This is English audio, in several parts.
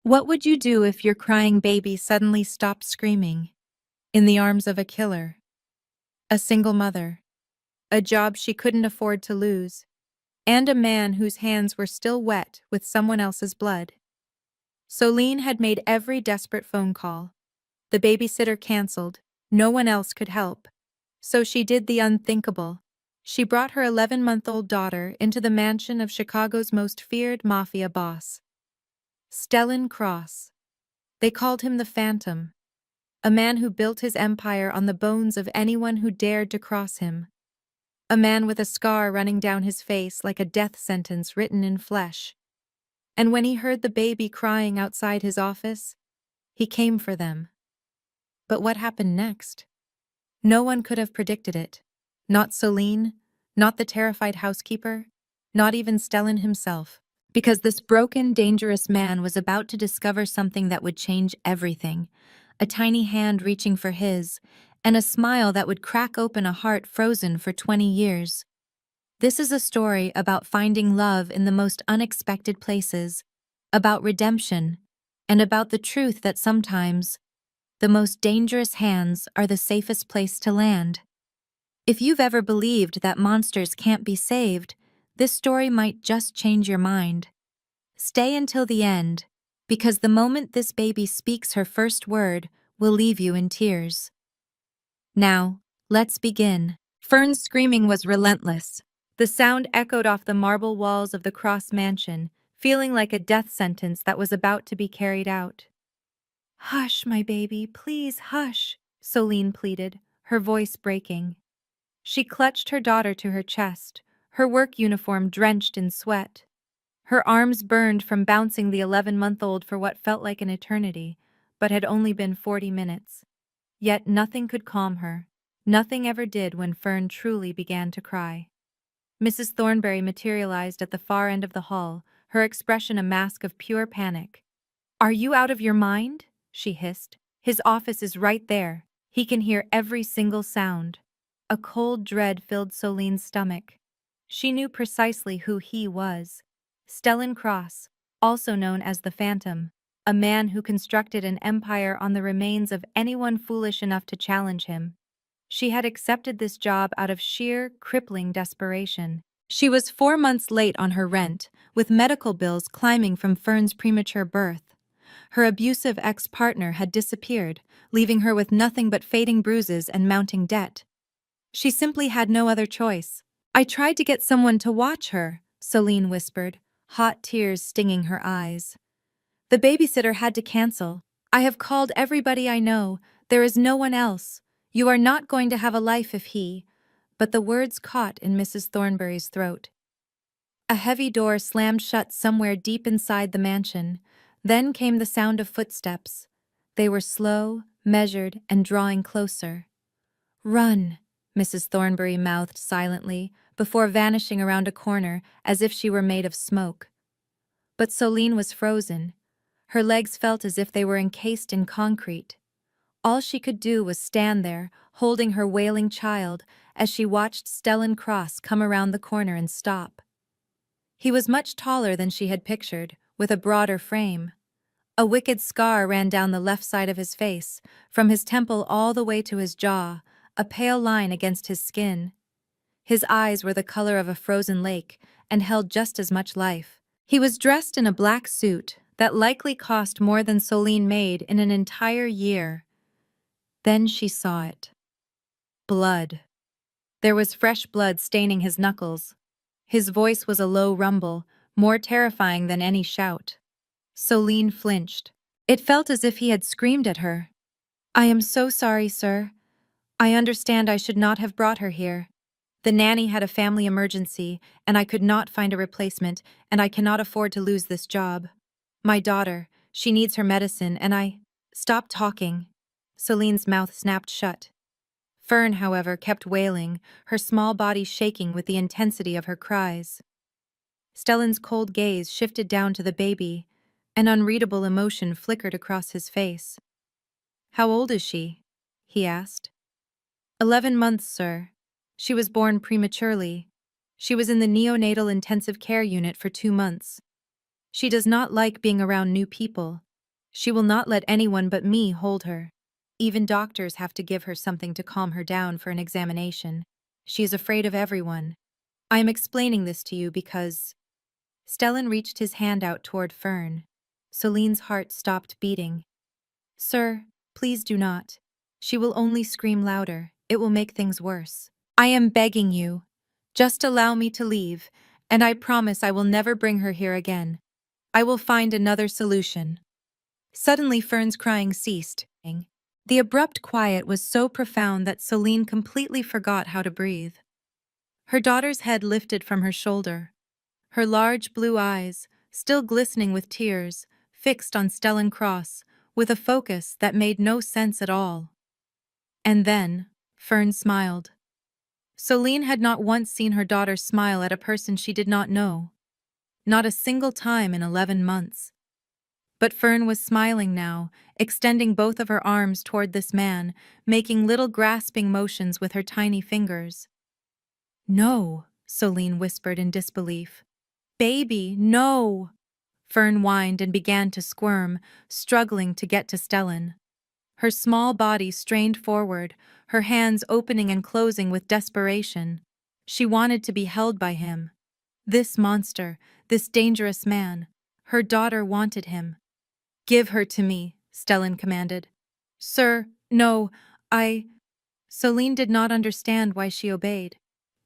What would you do if your crying baby suddenly stopped screaming? In the arms of a killer, a single mother, a job she couldn't afford to lose, and a man whose hands were still wet with someone else's blood. Solene had made every desperate phone call. The babysitter canceled. No one else could help. So she did the unthinkable. She brought her 11-month-old daughter into the mansion of Chicago's most feared Mafia boss, Stellan Cross. They called him the Phantom, a man who built his empire on the bones of anyone who dared to cross him. A man with a scar running down his face like a death sentence written in flesh. And when he heard the baby crying outside his office, he came for them. But what happened next? No one could have predicted it. Not Solene, not the terrified housekeeper, not even Stellan himself. Because this broken, dangerous man was about to discover something that would change everything. A tiny hand reaching for his, and a smile that would crack open a heart frozen for 20 years. This is a story about finding love in the most unexpected places, about redemption, and about the truth that sometimes the most dangerous hands are the safest place to land. If you've ever believed that monsters can't be saved, this story might just change your mind. Stay until the end, because the moment this baby speaks her first word will leave you in tears. Now, let's begin. Fern's screaming was relentless. The sound echoed off the marble walls of the Cross mansion, feeling like a death sentence that was about to be carried out. "Hush, my baby, please hush," Solene pleaded, her voice breaking. She clutched her daughter to her chest, her work uniform drenched in sweat. Her arms burned from bouncing the 11-month-old for what felt like an eternity, but had only been 40 minutes. Yet nothing could calm her. Nothing ever did when Fern truly began to cry. Mrs. Thornberry materialized at the far end of the hall, her expression a mask of pure panic. "Are you out of your mind?" she hissed. "His office is right there. He can hear every single sound." A cold dread filled Solene's stomach. She knew precisely who he was. Stellan Cross, also known as the Phantom, a man who constructed an empire on the remains of anyone foolish enough to challenge him. She had accepted this job out of sheer, crippling desperation. She was 4 months late on her rent, with medical bills climbing from Fern's premature birth. Her abusive ex-partner had disappeared, leaving her with nothing but fading bruises and mounting debt. She simply had no other choice. "I tried to get someone to watch her," Solene whispered, hot tears stinging her eyes. "The babysitter had to cancel. I have called everybody I know. There is no one else. You are not going to have a life if he—" But the words caught in Mrs. Thornberry's throat. A heavy door slammed shut somewhere deep inside the mansion. Then came the sound of footsteps. They were slow, measured, and drawing closer. "Run," Mrs. Thornberry mouthed silently, before vanishing around a corner as if she were made of smoke. But Solene was frozen. Her legs felt as if they were encased in concrete. All she could do was stand there, holding her wailing child, as she watched Stellan Cross come around the corner and stop. He was much taller than she had pictured, with a broader frame. A wicked scar ran down the left side of his face, from his temple all the way to his jaw, a pale line against his skin. His eyes were the color of a frozen lake and held just as much life. He was dressed in a black suit that likely cost more than Solene made in an entire year. Then she saw it. Blood. There was fresh blood staining his knuckles. His voice was a low rumble, more terrifying than any shout. Solene flinched. It felt as if he had screamed at her. "I am so sorry, sir. I understand I should not have brought her here. The nanny had a family emergency, and I could not find a replacement, and I cannot afford to lose this job. My daughter, she needs her medicine, and I—" "Stop talking." Solene's mouth snapped shut. Fern, however, kept wailing, her small body shaking with the intensity of her cries. Stellan's cold gaze shifted down to the baby. An unreadable emotion flickered across his face. "How old is she?" he asked. 11 months, sir. She was born prematurely. She was in the neonatal intensive care unit for 2 months. She does not like being around new people. She will not let anyone but me hold her. Even doctors have to give her something to calm her down for an examination. She is afraid of everyone. I am explaining this to you because... Stellan reached his hand out toward Fern. Celine's heart stopped beating. Sir, please do not. She will only scream louder. It will make things worse. I am begging you. Just allow me to leave, and I promise I will never bring her here again. I will find another solution. Suddenly Fern's crying ceased. The abrupt quiet was so profound that Celine completely forgot how to breathe. Her daughter's head lifted from her shoulder. Her large blue eyes, still glistening with tears, fixed on Stellan Cross, with a focus that made no sense at all. And then, Fern smiled. Celine had not once seen her daughter smile at a person she did not know. Not a single time in 11 months. But Fern was smiling now, extending both of her arms toward this man, making little grasping motions with her tiny fingers. No, Celine whispered in disbelief. Baby, no! Fern whined and began to squirm, struggling to get to Stellan. Her small body strained forward, her hands opening and closing with desperation. She wanted to be held by him. This monster, this dangerous man. Her daughter wanted him. Give her to me, Stellan commanded. Sir, no, I... Celine did not understand why she obeyed.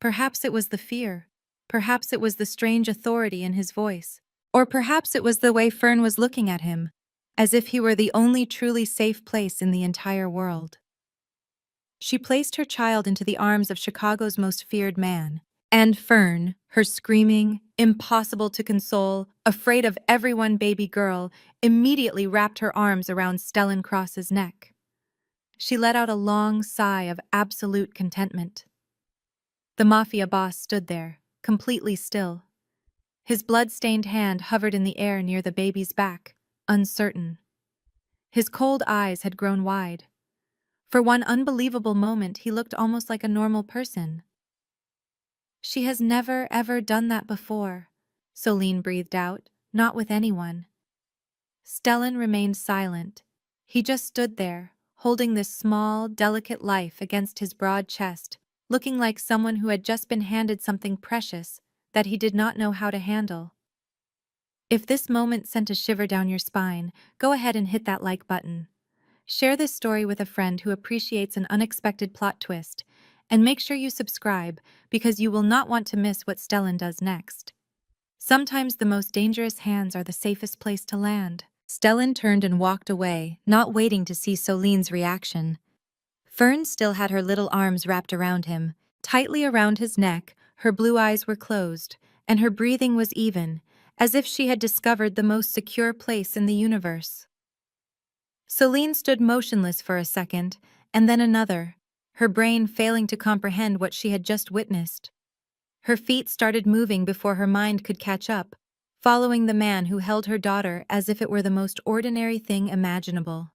Perhaps it was the fear. Perhaps it was the strange authority in his voice. Or perhaps it was the way Fern was looking at him, as if he were the only truly safe place in the entire world. She placed her child into the arms of Chicago's most feared man. And Fern, her screaming, impossible to console, afraid of everyone baby girl, immediately wrapped her arms around Stellan Cross's neck. She let out a long sigh of absolute contentment. The Mafia boss stood there, completely still. His blood-stained hand hovered in the air near the baby's back, uncertain. His cold eyes had grown wide. For one unbelievable moment, he looked almost like a normal person. She has never, ever done that before, Celine breathed out, not with anyone. Stellan remained silent. He just stood there, holding this small, delicate life against his broad chest, looking like someone who had just been handed something precious that he did not know how to handle. If this moment sent a shiver down your spine, go ahead and hit that like button. Share this story with a friend who appreciates an unexpected plot twist, and make sure you subscribe because you will not want to miss what Stellan does next. Sometimes the most dangerous hands are the safest place to land. Stellan turned and walked away, not waiting to see Celine's reaction. Fern still had her little arms wrapped around him. Tightly around his neck, her blue eyes were closed, and her breathing was even, as if she had discovered the most secure place in the universe. Celine stood motionless for a second, and then another, her brain failing to comprehend what she had just witnessed. Her feet started moving before her mind could catch up, following the man who held her daughter as if it were the most ordinary thing imaginable.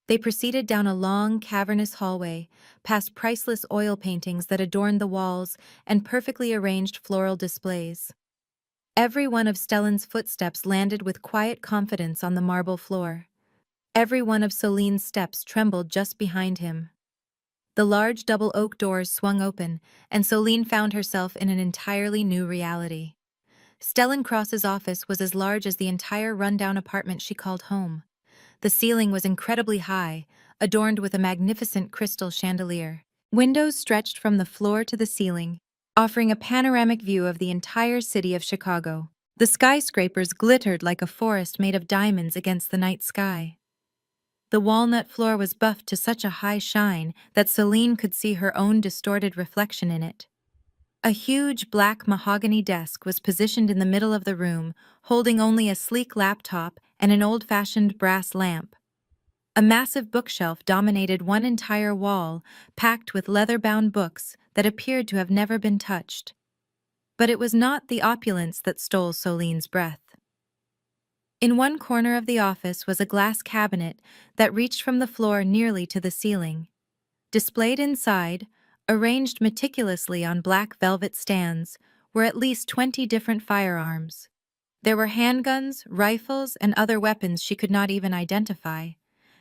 They proceeded down a long, cavernous hallway, past priceless oil paintings that adorned the walls and perfectly arranged floral displays. Every one of Stellan's footsteps landed with quiet confidence on the marble floor. Every one of Celine's steps trembled just behind him. The large double oak doors swung open, and Celine found herself in an entirely new reality. Stellan Cross's office was as large as the entire rundown apartment she called home. The ceiling was incredibly high, adorned with a magnificent crystal chandelier. Windows stretched from the floor to the ceiling, offering a panoramic view of the entire city of Chicago. The skyscrapers glittered like a forest made of diamonds against the night sky. The walnut floor was buffed to such a high shine that Celine could see her own distorted reflection in it. A huge black mahogany desk was positioned in the middle of the room, holding only a sleek laptop and an old-fashioned brass lamp. A massive bookshelf dominated one entire wall, packed with leather-bound books that appeared to have never been touched. But it was not the opulence that stole Celine's breath. In one corner of the office was a glass cabinet that reached from the floor nearly to the ceiling. Displayed inside, arranged meticulously on black velvet stands, were at least 20 different firearms. There were handguns, rifles, and other weapons she could not even identify.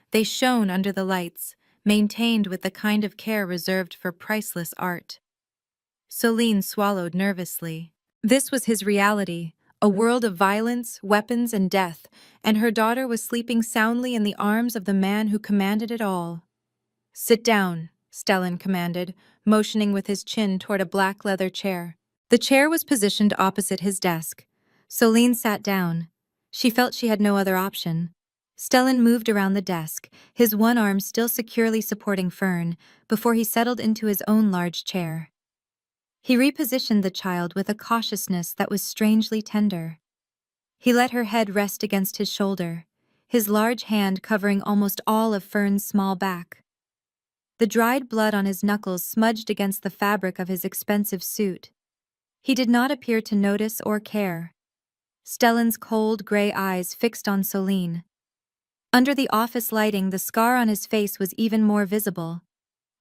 They shone under the lights, maintained with the kind of care reserved for priceless art. Celine swallowed nervously. This was his reality, a world of violence, weapons, and death, and her daughter was sleeping soundly in the arms of the man who commanded it all. "Sit down," Stellan commanded, motioning with his chin toward a black leather chair. The chair was positioned opposite his desk. Celine sat down. She felt she had no other option. Stellan moved around the desk, his one arm still securely supporting Fern, before he settled into his own large chair. He repositioned the child with a cautiousness that was strangely tender. He let her head rest against his shoulder, his large hand covering almost all of Fern's small back. The dried blood on his knuckles smudged against the fabric of his expensive suit. He did not appear to notice or care. Stellan's cold, gray eyes fixed on Celine. Under the office lighting, the scar on his face was even more visible.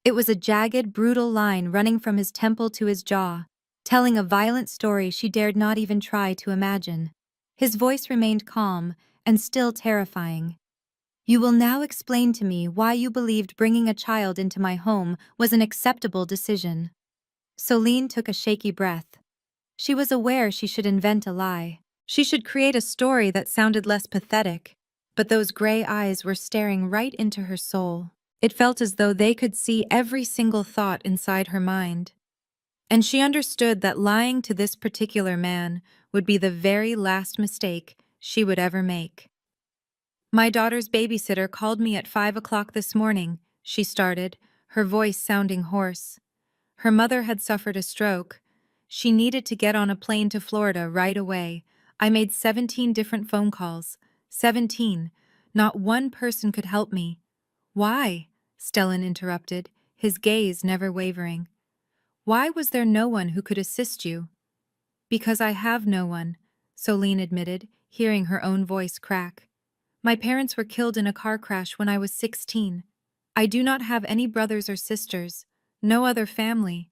It was a jagged, brutal line running from his temple to his jaw, telling a violent story she dared not even try to imagine. His voice remained calm and still terrifying. "You will now explain to me why you believed bringing a child into my home was an acceptable decision." Celine took a shaky breath. She was aware she should invent a lie. She should create a story that sounded less pathetic, but those gray eyes were staring right into her soul. It felt as though they could see every single thought inside her mind. And she understood that lying to this particular man would be the very last mistake she would ever make. "My daughter's babysitter called me at 5 o'clock this morning," she started, her voice sounding hoarse. Her mother had suffered a stroke. She needed to get on a plane to Florida right away. I made 17 different phone calls. 17. Not one person could help me. "Why?" Stellan interrupted, his gaze never wavering. "Why was there no one who could assist you?" "Because I have no one," Celine admitted, hearing her own voice crack. "My parents were killed in a car crash when I was 16. I do not have any brothers or sisters, no other family.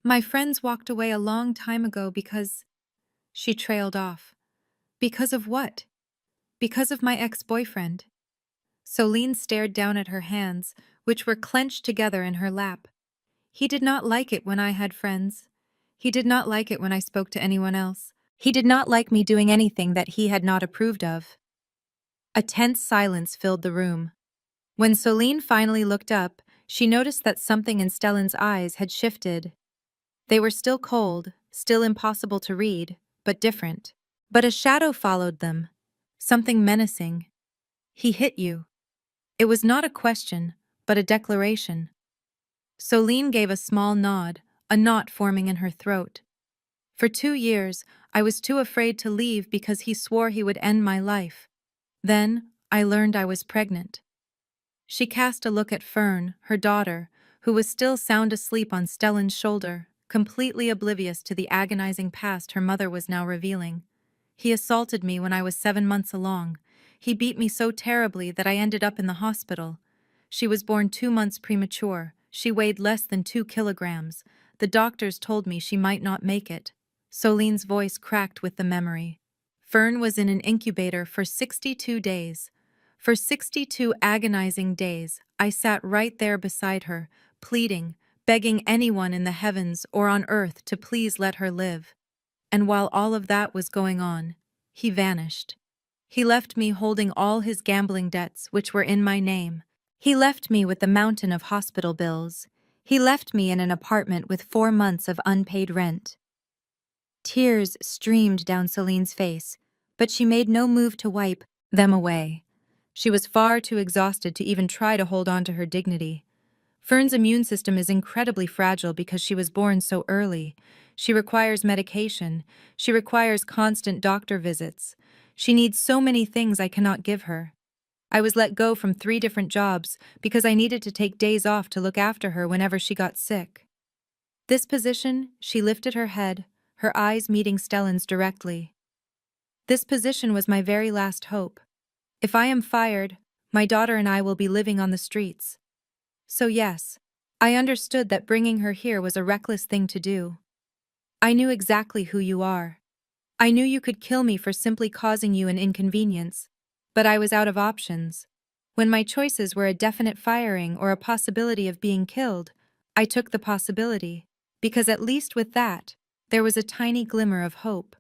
My friends walked away a long time ago because—" She trailed off. "Because of what?" "Because of my ex-boyfriend." Celine stared down at her hands, which were clenched together in her lap. "He did not like it when I had friends. He did not like it when I spoke to anyone else. He did not like me doing anything that he had not approved of." A tense silence filled the room. When Celine finally looked up, she noticed that something in Stellan's eyes had shifted. They were still cold, still impossible to read, but different. But a shadow followed them. Something menacing. "He hit you." It was not a question, but a declaration. Celine gave a small nod, a knot forming in her throat. "For 2 years, I was too afraid to leave because he swore he would end my life. Then, I learned I was pregnant." She cast a look at Fern, her daughter, who was still sound asleep on Stellan's shoulder, completely oblivious to the agonizing past her mother was now revealing. "He assaulted me when I was 7 months along. He beat me so terribly that I ended up in the hospital. She was born 2 months premature. She weighed less than 2 kilograms. The doctors told me she might not make it." Celine's voice cracked with the memory. "Fern was in an incubator for 62 days. For 62 agonizing days, I sat right there beside her, pleading, begging anyone in the heavens or on earth to please let her live. And while all of that was going on, he vanished. He left me holding all his gambling debts, which were in my name. He left me with the mountain of hospital bills. He left me in an apartment with 4 months of unpaid rent." Tears streamed down Celine's face, but she made no move to wipe them away. She was far too exhausted to even try to hold on to her dignity. Fern's immune system is incredibly fragile because she was born so early. She requires medication. She requires constant doctor visits. She needs so many things I cannot give her. I was let go from 3 different jobs because I needed to take days off to look after her whenever she got sick. This position, she lifted her head, her eyes meeting Stellan's directly. "This position was my very last hope. If I am fired, my daughter and I will be living on the streets. So yes, I understood that bringing her here was a reckless thing to do. I knew exactly who you are. I knew you could kill me for simply causing you an inconvenience, but I was out of options. When my choices were a definite firing or a possibility of being killed, I took the possibility, because at least with that, there was a tiny glimmer of hope.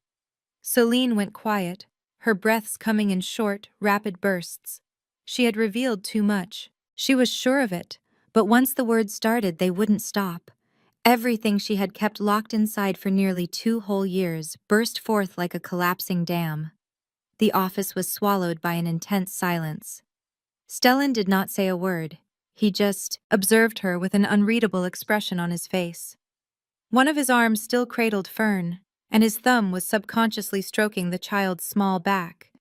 Celine went quiet, her breaths coming in short, rapid bursts. She had revealed too much. She was sure of it, but once the words started, they wouldn't stop. Everything she had kept locked inside for nearly 2 whole years burst forth like a collapsing dam. The office was swallowed by an intense silence. Stellan did not say a word. He just observed her with an unreadable expression on his face. One of his arms still cradled Fern, and his thumb was subconsciously stroking the child's small back.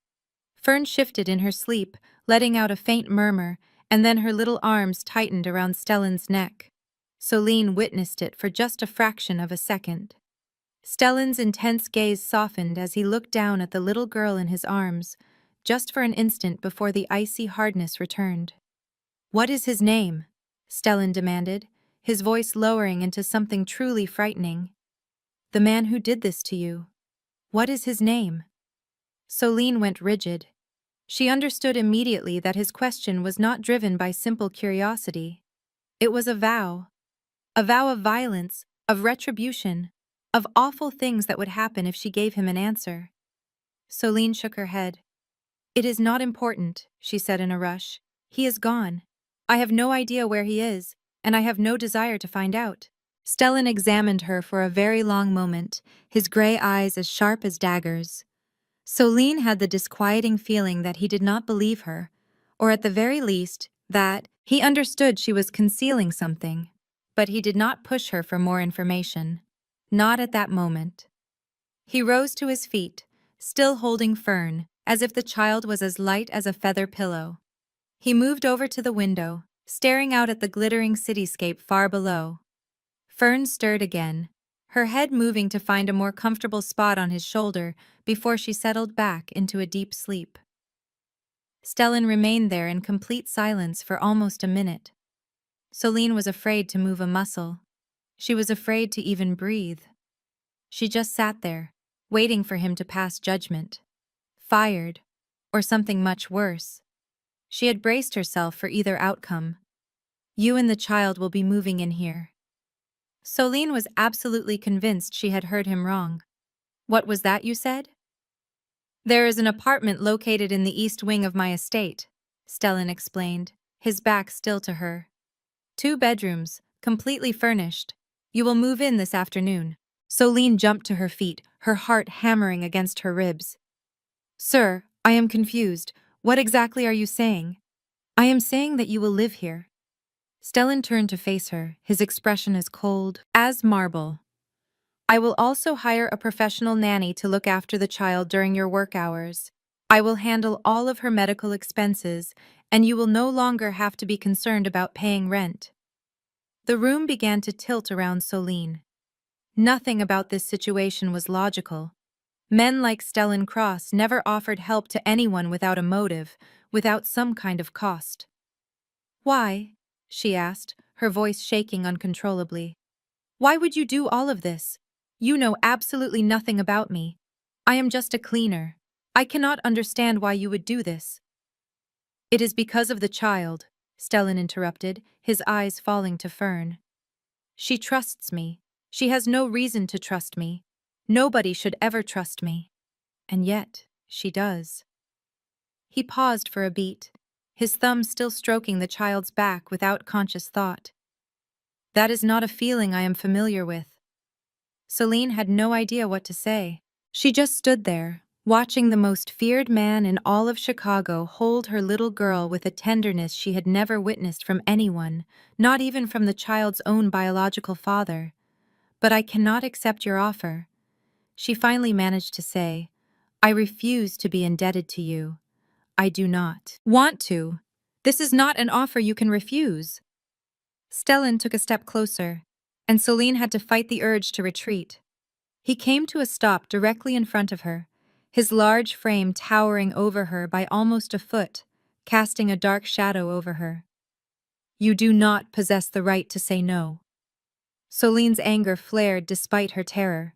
Fern shifted in her sleep, letting out a faint murmur, and then her little arms tightened around Stellan's neck. Celine witnessed it for just a fraction of a second. Stellan's intense gaze softened as he looked down at the little girl in his arms, just for an instant before the icy hardness returned. "What is his name?" Stellan demanded, his voice lowering into something truly frightening. "The man who did this to you. What is his name?" Celine went rigid. She understood immediately that his question was not driven by simple curiosity. It was a vow of violence, of retribution, of awful things that would happen if she gave him an answer. Celine shook her head. "It is not important," she said in a rush. "He is gone. I have no idea where he is, and I have no desire to find out." Stellan examined her for a very long moment, his gray eyes as sharp as daggers. Celine had the disquieting feeling that he did not believe her, or at the very least, that he understood she was concealing something. But he did not push her for more information. Not at that moment. He rose to his feet, still holding Fern, as if the child was as light as a feather pillow. He moved over to the window, staring out at the glittering cityscape far below. Fern stirred again, her head moving to find a more comfortable spot on his shoulder before she settled back into a deep sleep. Stellan remained there in complete silence for almost a minute. Celine was afraid to move a muscle. She was afraid to even breathe. She just sat there, waiting for him to pass judgment. Fired, or something much worse. She had braced herself for either outcome. "You and the child will be moving in here." Celine was absolutely convinced she had heard him wrong. "What was that you said?" "There is an apartment located in the east wing of my estate," Stellan explained, his back still to her. "2 bedrooms, completely furnished. You will move in this afternoon." Celine jumped to her feet, her heart hammering against her ribs. "Sir, I am confused. What exactly are you saying?" "I am saying that you will live here." Stellan turned to face her, his expression as cold as marble. "I will also hire a professional nanny to look after the child during your work hours. I will handle all of her medical expenses, and you will no longer have to be concerned about paying rent." The room began to tilt around Celine. Nothing about this situation was logical. Men like Stellan Cross never offered help to anyone without a motive, without some kind of cost. "Why?" she asked, her voice shaking uncontrollably. "Why would you do all of this? You know absolutely nothing about me. I am just a cleaner. I cannot understand why you would do this." "It is because of the child," Stellan interrupted, his eyes falling to Fern. "She trusts me. She has no reason to trust me. Nobody should ever trust me. And yet, she does." He paused for a beat, his thumb still stroking the child's back without conscious thought. "That is not a feeling I am familiar with." Celine had no idea what to say. She just stood there, watching the most feared man in all of Chicago hold her little girl with a tenderness she had never witnessed from anyone, not even from the child's own biological father. "But I cannot accept your offer," she finally managed to say. "I refuse to be indebted to you. I do not want to. This is not an offer you can refuse." Stellan took a step closer, and Celine had to fight the urge to retreat. He came to a stop directly in front of her, his large frame towering over her by almost a foot, casting a dark shadow over her. "You do not possess the right to say no." Celine's anger flared despite her terror.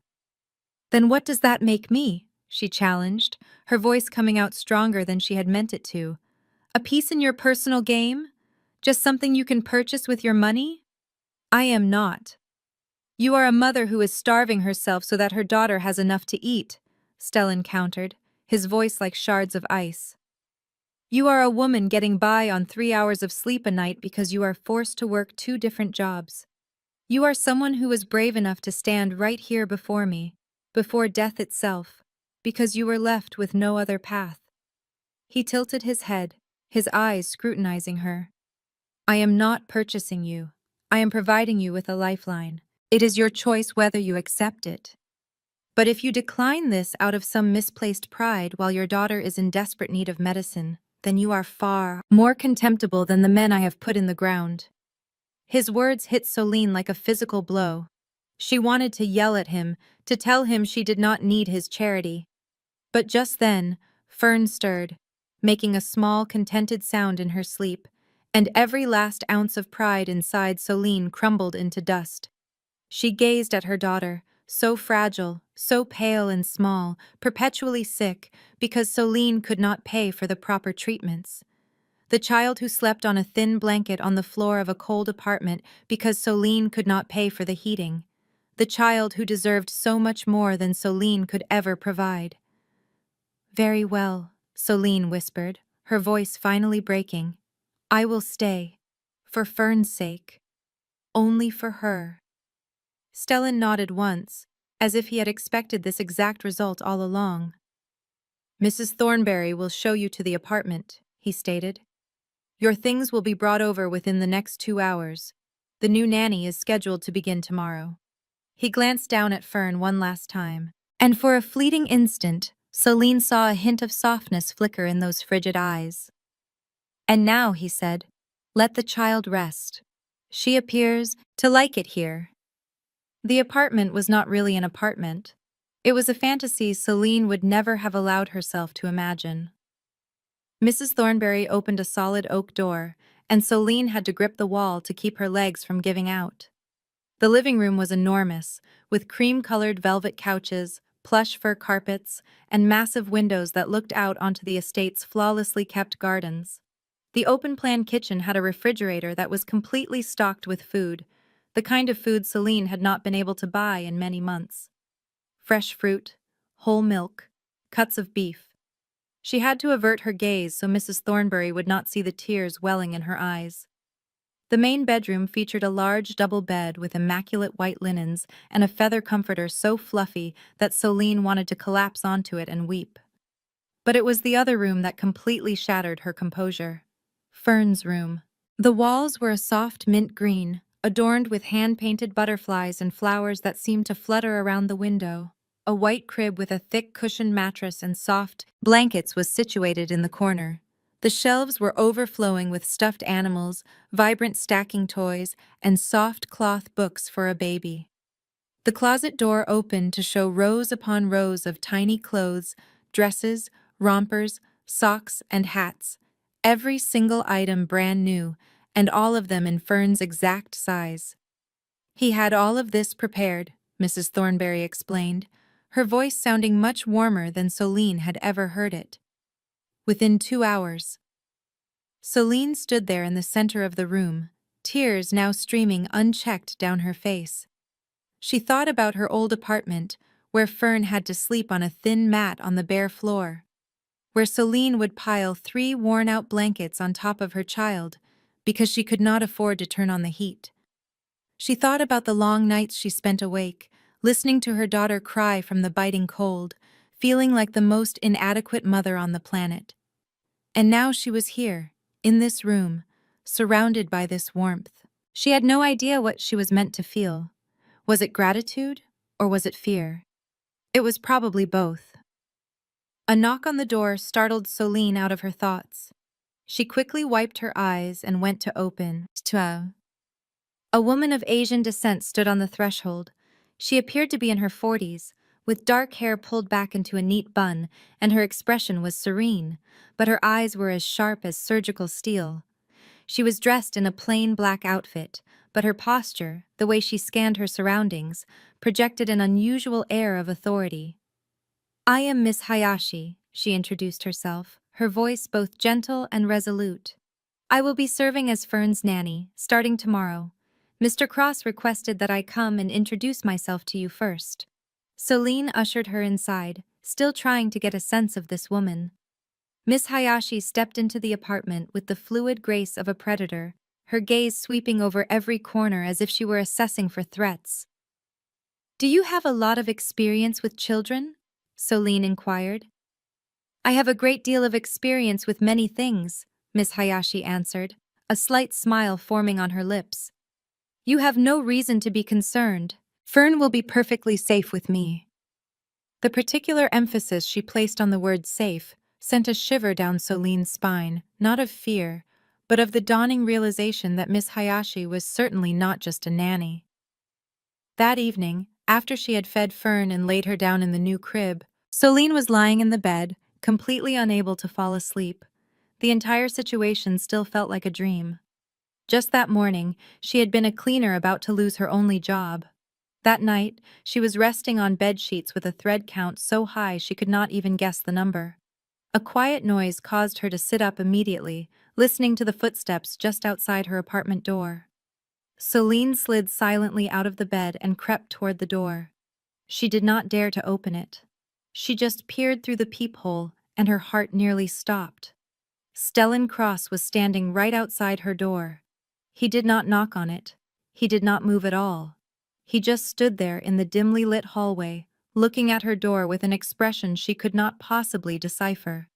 "Then what does that make me?" she challenged, her voice coming out stronger than she had meant it to. A piece in your personal game? Just something you can purchase with your money? I am not. You are a mother who is starving herself so that her daughter has enough to eat, Stellan countered, his voice like shards of ice. You are a woman getting by on 3 hours of sleep a night because you are forced to work 2 different jobs. You are someone who is brave enough to stand right here before me, before death itself, because you were left with no other path. He tilted his head, his eyes scrutinizing her. I am not purchasing you. I am providing you with a lifeline. It is your choice whether you accept it. But if you decline this out of some misplaced pride while your daughter is in desperate need of medicine, then you are far more contemptible than the men I have put in the ground. His words hit Soline like a physical blow. She wanted to yell at him, to tell him she did not need his charity. But just then, Fern stirred, making a small, contented sound in her sleep, and every last ounce of pride inside Soline crumbled into dust. She gazed at her daughter, so fragile, so pale and small, perpetually sick, because Soline could not pay for the proper treatments. The child who slept on a thin blanket on the floor of a cold apartment because Soline could not pay for the heating. The child who deserved so much more than Soline could ever provide. Very well, Soline whispered, her voice finally breaking. I will stay. For Fern's sake. Only for her. Stellan nodded once, as if he had expected this exact result all along. Mrs. Thornberry will show you to the apartment, he stated. Your things will be brought over within the next 2 hours. The new nanny is scheduled to begin tomorrow. He glanced down at Fern one last time, and for a fleeting instant, Soline saw a hint of softness flicker in those frigid eyes. And now, he said, let the child rest. She appears to like it here. The apartment was not really an apartment. It was a fantasy Soline would never have allowed herself to imagine. Mrs. Thornberry opened a solid oak door, and Soline had to grip the wall to keep her legs from giving out. The living room was enormous, with cream-colored velvet couches, plush fur carpets, and massive windows that looked out onto the estate's flawlessly kept gardens. The open-plan kitchen had a refrigerator that was completely stocked with food, the kind of food Soline had not been able to buy in many months. Fresh fruit, whole milk, cuts of beef. She had to avert her gaze so Mrs. Thornberry would not see the tears welling in her eyes. The main bedroom featured a large double bed with immaculate white linens and a feather comforter so fluffy that Soline wanted to collapse onto it and weep. But it was the other room that completely shattered her composure. Fern's room. The walls were a soft mint green, adorned with hand-painted butterflies and flowers that seemed to flutter around the window. A white crib with a thick cushioned mattress and soft blankets was situated in the corner. The shelves were overflowing with stuffed animals, vibrant stacking toys, and soft cloth books for a baby. The closet door opened to show rows upon rows of tiny clothes, dresses, rompers, socks, and hats, every single item brand new, and all of them in Fern's exact size. He had all of this prepared, Mrs. Thornberry explained, her voice sounding much warmer than Soline had ever heard it. Within 2 hours. Soline stood there in the center of the room, tears now streaming unchecked down her face. She thought about her old apartment, where Fern had to sleep on a thin mat on the bare floor, where Soline would pile 3 worn-out blankets on top of her child because she could not afford to turn on the heat. She thought about the long nights she spent awake, listening to her daughter cry from the biting cold, feeling like the most inadequate mother on the planet. And now she was here, in this room, surrounded by this warmth. She had no idea what she was meant to feel. Was it gratitude, or was it fear? It was probably both. A knock on the door startled Soline out of her thoughts. She quickly wiped her eyes and went to open. A woman of Asian descent stood on the threshold. She appeared to be in her 40s, with dark hair pulled back into a neat bun, and her expression was serene, but her eyes were as sharp as surgical steel. She was dressed in a plain black outfit, but her posture, the way she scanned her surroundings, projected an unusual air of authority. I am Miss Hayashi, she introduced herself, her voice both gentle and resolute. I will be serving as Fern's nanny, starting tomorrow. Mr. Cross requested that I come and introduce myself to you first. Celine ushered her inside, still trying to get a sense of this woman. Miss Hayashi stepped into the apartment with the fluid grace of a predator, her gaze sweeping over every corner as if she were assessing for threats. Do you have a lot of experience with children? Celine inquired. I have a great deal of experience with many things, Miss Hayashi answered, a slight smile forming on her lips. You have no reason to be concerned. Fern will be perfectly safe with me. The particular emphasis she placed on the word safe sent a shiver down Soline's spine, not of fear, but of the dawning realization that Miss Hayashi was certainly not just a nanny. That evening, after she had fed Fern and laid her down in the new crib, Soline was lying in the bed, completely unable to fall asleep. The entire situation still felt like a dream. Just that morning, she had been a cleaner about to lose her only job. That night, she was resting on bed sheets with a thread count so high she could not even guess the number. A quiet noise caused her to sit up immediately, listening to the footsteps just outside her apartment door. Celine slid silently out of the bed and crept toward the door. She did not dare to open it. She just peered through the peephole, and her heart nearly stopped. Stellan Cross was standing right outside her door. He did not knock on it. He did not move at all. He just stood there in the dimly lit hallway, looking at her door with an expression she could not possibly decipher.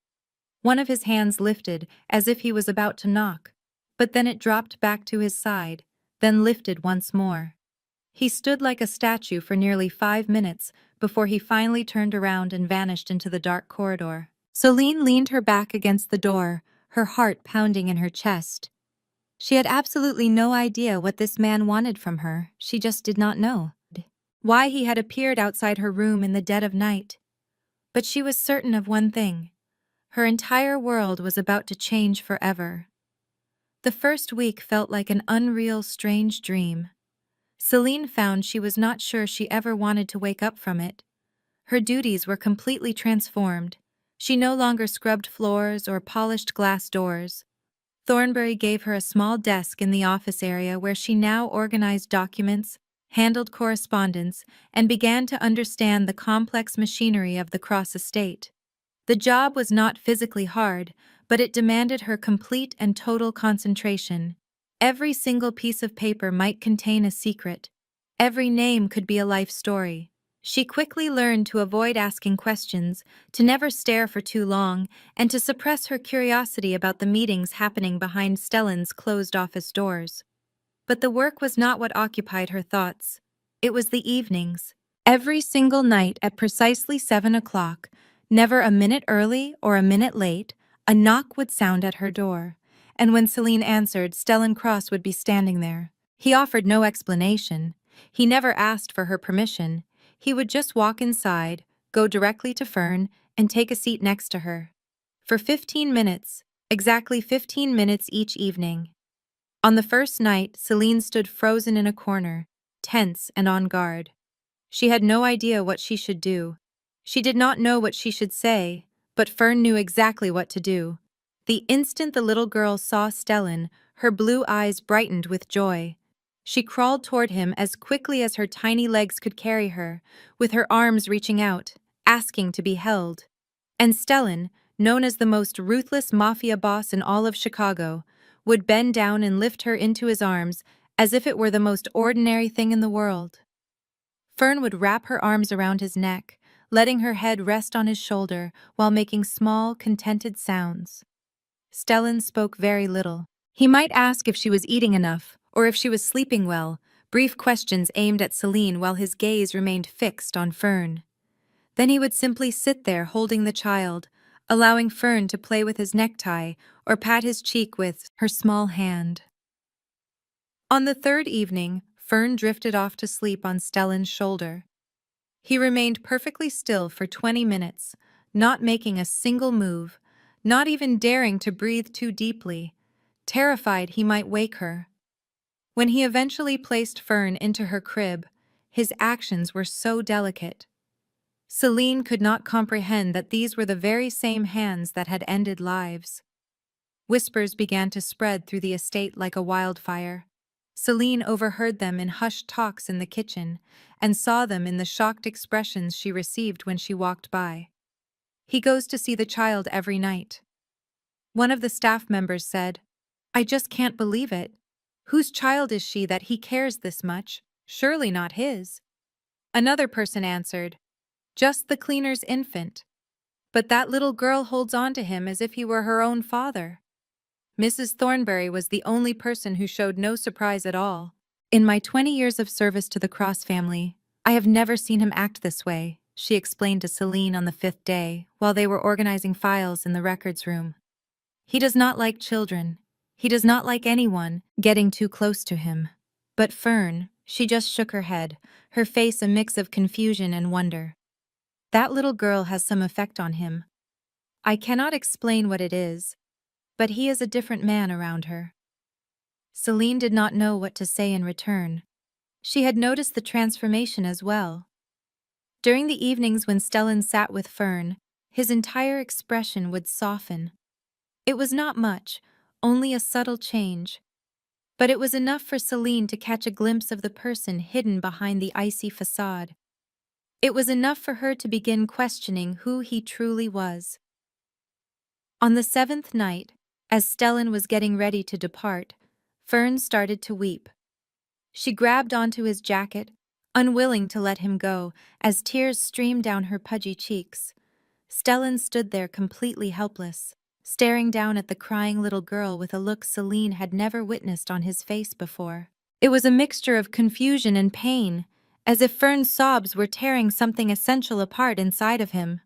One of his hands lifted, as if he was about to knock, but then it dropped back to his side, then lifted once more. He stood like a statue for nearly 5 minutes before he finally turned around and vanished into the dark corridor. Celine leaned her back against the door, her heart pounding in her chest. She had absolutely no idea what this man wanted from her. She just did not know why he had appeared outside her room in the dead of night. But she was certain of one thing. Her entire world was about to change forever. The first week felt like an unreal, strange dream. Celine found she was not sure she ever wanted to wake up from it. Her duties were completely transformed. She no longer scrubbed floors or polished glass doors. Thornbury gave her a small desk in the office area where she now organized documents, handled correspondence, and began to understand the complex machinery of the Cross estate. The job was not physically hard, but it demanded her complete and total concentration. Every single piece of paper might contain a secret. Every name could be a life story. She quickly learned to avoid asking questions, to never stare for too long, and to suppress her curiosity about the meetings happening behind Stellan's closed office doors. But the work was not what occupied her thoughts. It was the evenings. Every single night at precisely 7 o'clock, never a minute early or a minute late, a knock would sound at her door. And when Celine answered, Stellan Cross would be standing there. He offered no explanation. He never asked for her permission. He would just walk inside, go directly to Fern, and take a seat next to her. For 15 minutes, exactly 15 minutes each evening. On the first night, Celine stood frozen in a corner, tense and on guard. She had no idea what she should do. She did not know what she should say, but Fern knew exactly what to do. The instant the little girl saw Stellan, her blue eyes brightened with joy. She crawled toward him as quickly as her tiny legs could carry her, with her arms reaching out, asking to be held. And Stellan, known as the most ruthless mafia boss in all of Chicago, would bend down and lift her into his arms as if it were the most ordinary thing in the world. Fern would wrap her arms around his neck, letting her head rest on his shoulder while making small, contented sounds. Stellan spoke very little. He might ask if she was eating enough, or if she was sleeping well, brief questions aimed at Celine while his gaze remained fixed on Fern. Then he would simply sit there holding the child, allowing Fern to play with his necktie or pat his cheek with her small hand. On the third evening, Fern drifted off to sleep on Stellan's shoulder. He remained perfectly still for 20 minutes, not making a single move, not even daring to breathe too deeply, terrified he might wake her. When he eventually placed Fern into her crib, his actions were so delicate. Celine could not comprehend that these were the very same hands that had ended lives. Whispers began to spread through the estate like a wildfire. Celine overheard them in hushed talks in the kitchen and saw them in the shocked expressions she received when she walked by. "He goes to see the child every night." One of the staff members said, "I just can't believe it. Whose child is she that he cares this much? Surely not his." Another person answered, "Just the cleaner's infant. But that little girl holds on to him as if he were her own father." Mrs. Thornbury was the only person who showed no surprise at all. "In my 20 years of service to the Cross family, I have never seen him act this way," she explained to Celine on the 5th day, while they were organizing files in the records room. "He does not like children. He does not like anyone getting too close to him." But Fern, she just shook her head, her face a mix of confusion and wonder. "That little girl has some effect on him. I cannot explain what it is, but he is a different man around her." Celine did not know what to say in return. She had noticed the transformation as well. During the evenings when Stellan sat with Fern, his entire expression would soften. It was not much, only a subtle change. But it was enough for Celine to catch a glimpse of the person hidden behind the icy facade. It was enough for her to begin questioning who he truly was. On the 7th night, as Stellan was getting ready to depart, Fern started to weep. She grabbed onto his jacket, unwilling to let him go, as tears streamed down her pudgy cheeks. Stellan stood there completely helpless, staring down at the crying little girl with a look Celine had never witnessed on his face before. It was a mixture of confusion and pain, as if Fern's sobs were tearing something essential apart inside of him.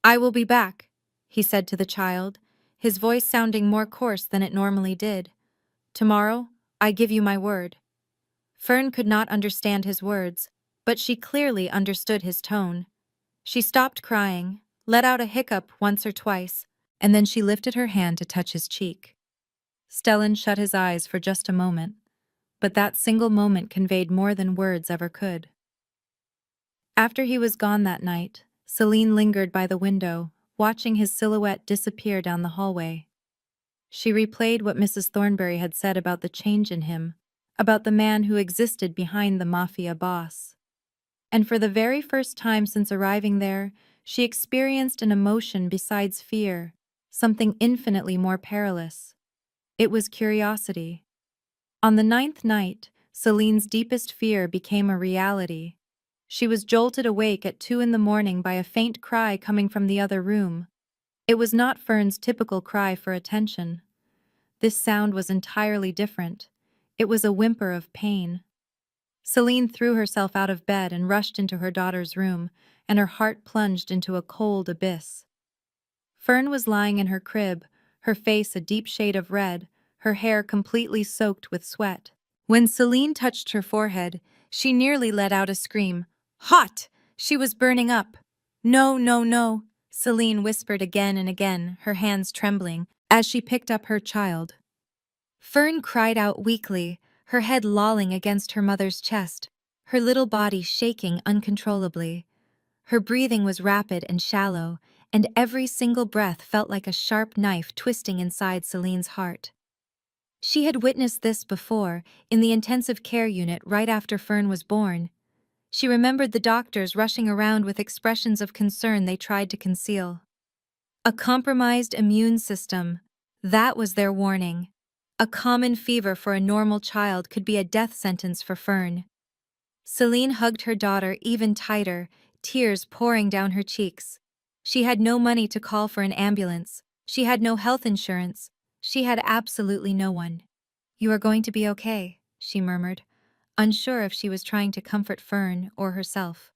"I will be back," he said to the child, his voice sounding more coarse than it normally did. "Tomorrow, I give you my word." Fern could not understand his words, but she clearly understood his tone. She stopped crying, let out a hiccup once or twice, and then she lifted her hand to touch his cheek. Stellan shut his eyes for just a moment, but that single moment conveyed more than words ever could. After he was gone that night, Celine lingered by the window, watching his silhouette disappear down the hallway. She replayed what Mrs. Thornbury had said about the change in him, about the man who existed behind the Mafia boss. And for the very first time since arriving there, she experienced an emotion besides fear, something infinitely more perilous. It was curiosity. On the 9th night, Celine's deepest fear became a reality. She was jolted awake at 2 in the morning by a faint cry coming from the other room. It was not Fern's typical cry for attention. This sound was entirely different. It was a whimper of pain. Celine threw herself out of bed and rushed into her daughter's room, and her heart plunged into a cold abyss. Fern was lying in her crib, her face a deep shade of red, her hair completely soaked with sweat. When Celine touched her forehead, she nearly let out a scream. Hot! She was burning up. "No, no, no," Celine whispered again and again, her hands trembling, as she picked up her child. Fern cried out weakly, her head lolling against her mother's chest, her little body shaking uncontrollably. Her breathing was rapid and shallow, and every single breath felt like a sharp knife twisting inside Celine's heart. She had witnessed this before, in the intensive care unit right after Fern was born. She remembered the doctors rushing around with expressions of concern they tried to conceal. A compromised immune system. That was their warning. A common fever for a normal child could be a death sentence for Fern. Celine hugged her daughter even tighter, tears pouring down her cheeks. She had no money to call for an ambulance. She had no health insurance. She had absolutely no one. "You are going to be okay," she murmured, unsure if she was trying to comfort Fern or herself.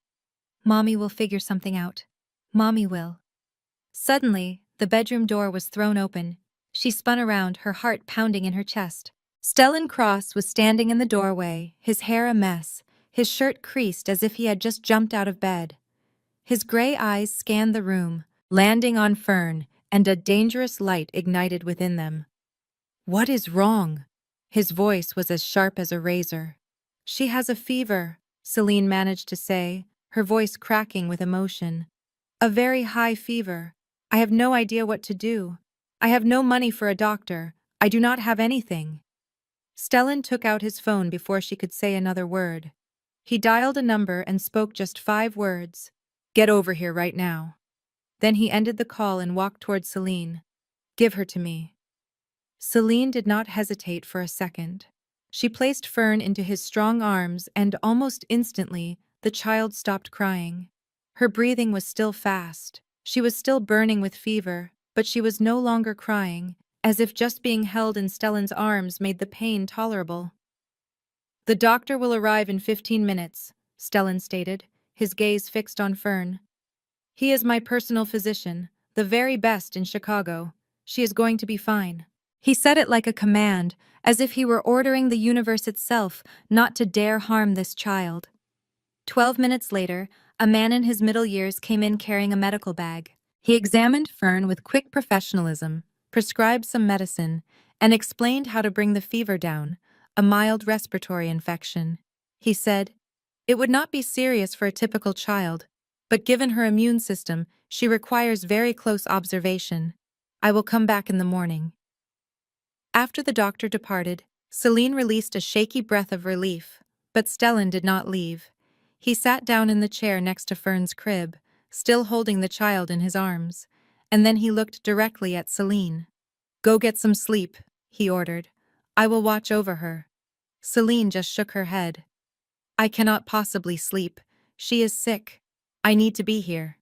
"Mommy will figure something out. Mommy will." Suddenly, the bedroom door was thrown open. She spun around, her heart pounding in her chest. Stellan Cross was standing in the doorway, his hair a mess, his shirt creased as if he had just jumped out of bed. His gray eyes scanned the room, landing on Fern, and a dangerous light ignited within them. "What is wrong?" His voice was as sharp as a razor. "She has a fever," Celine managed to say, her voice cracking with emotion. A very high fever. I have no idea what to do. I have no money for a doctor. I do not have anything. Stellan took out his phone before she could say another word. He dialed a number and spoke just 5 words. Get over here right now. Then he ended the call and walked toward Celine. Give her to me. Celine did not hesitate for a second. She placed Fern into his strong arms and almost instantly, the child stopped crying. Her breathing was still fast. She was still burning with fever, but she was no longer crying, as if just being held in Stellan's arms made the pain tolerable. The doctor will arrive in 15 minutes, Stellan stated, his gaze fixed on Fern. He is my personal physician, the very best in Chicago. She is going to be fine. He said it like a command, as if he were ordering the universe itself not to dare harm this child. 12 minutes later, a man in his middle years came in carrying a medical bag. He examined Fern with quick professionalism, prescribed some medicine, and explained how to bring the fever down, a mild respiratory infection. He said, "It would not be serious for a typical child, but given her immune system, she requires very close observation. I will come back in the morning." After the doctor departed, Celine released a shaky breath of relief, but Stellan did not leave. He sat down in the chair next to Fern's crib, still holding the child in his arms, and then he looked directly at Celine. "Go get some sleep," he ordered. "I will watch over her." Celine just shook her head. "I cannot possibly sleep. She is sick. I need to be here."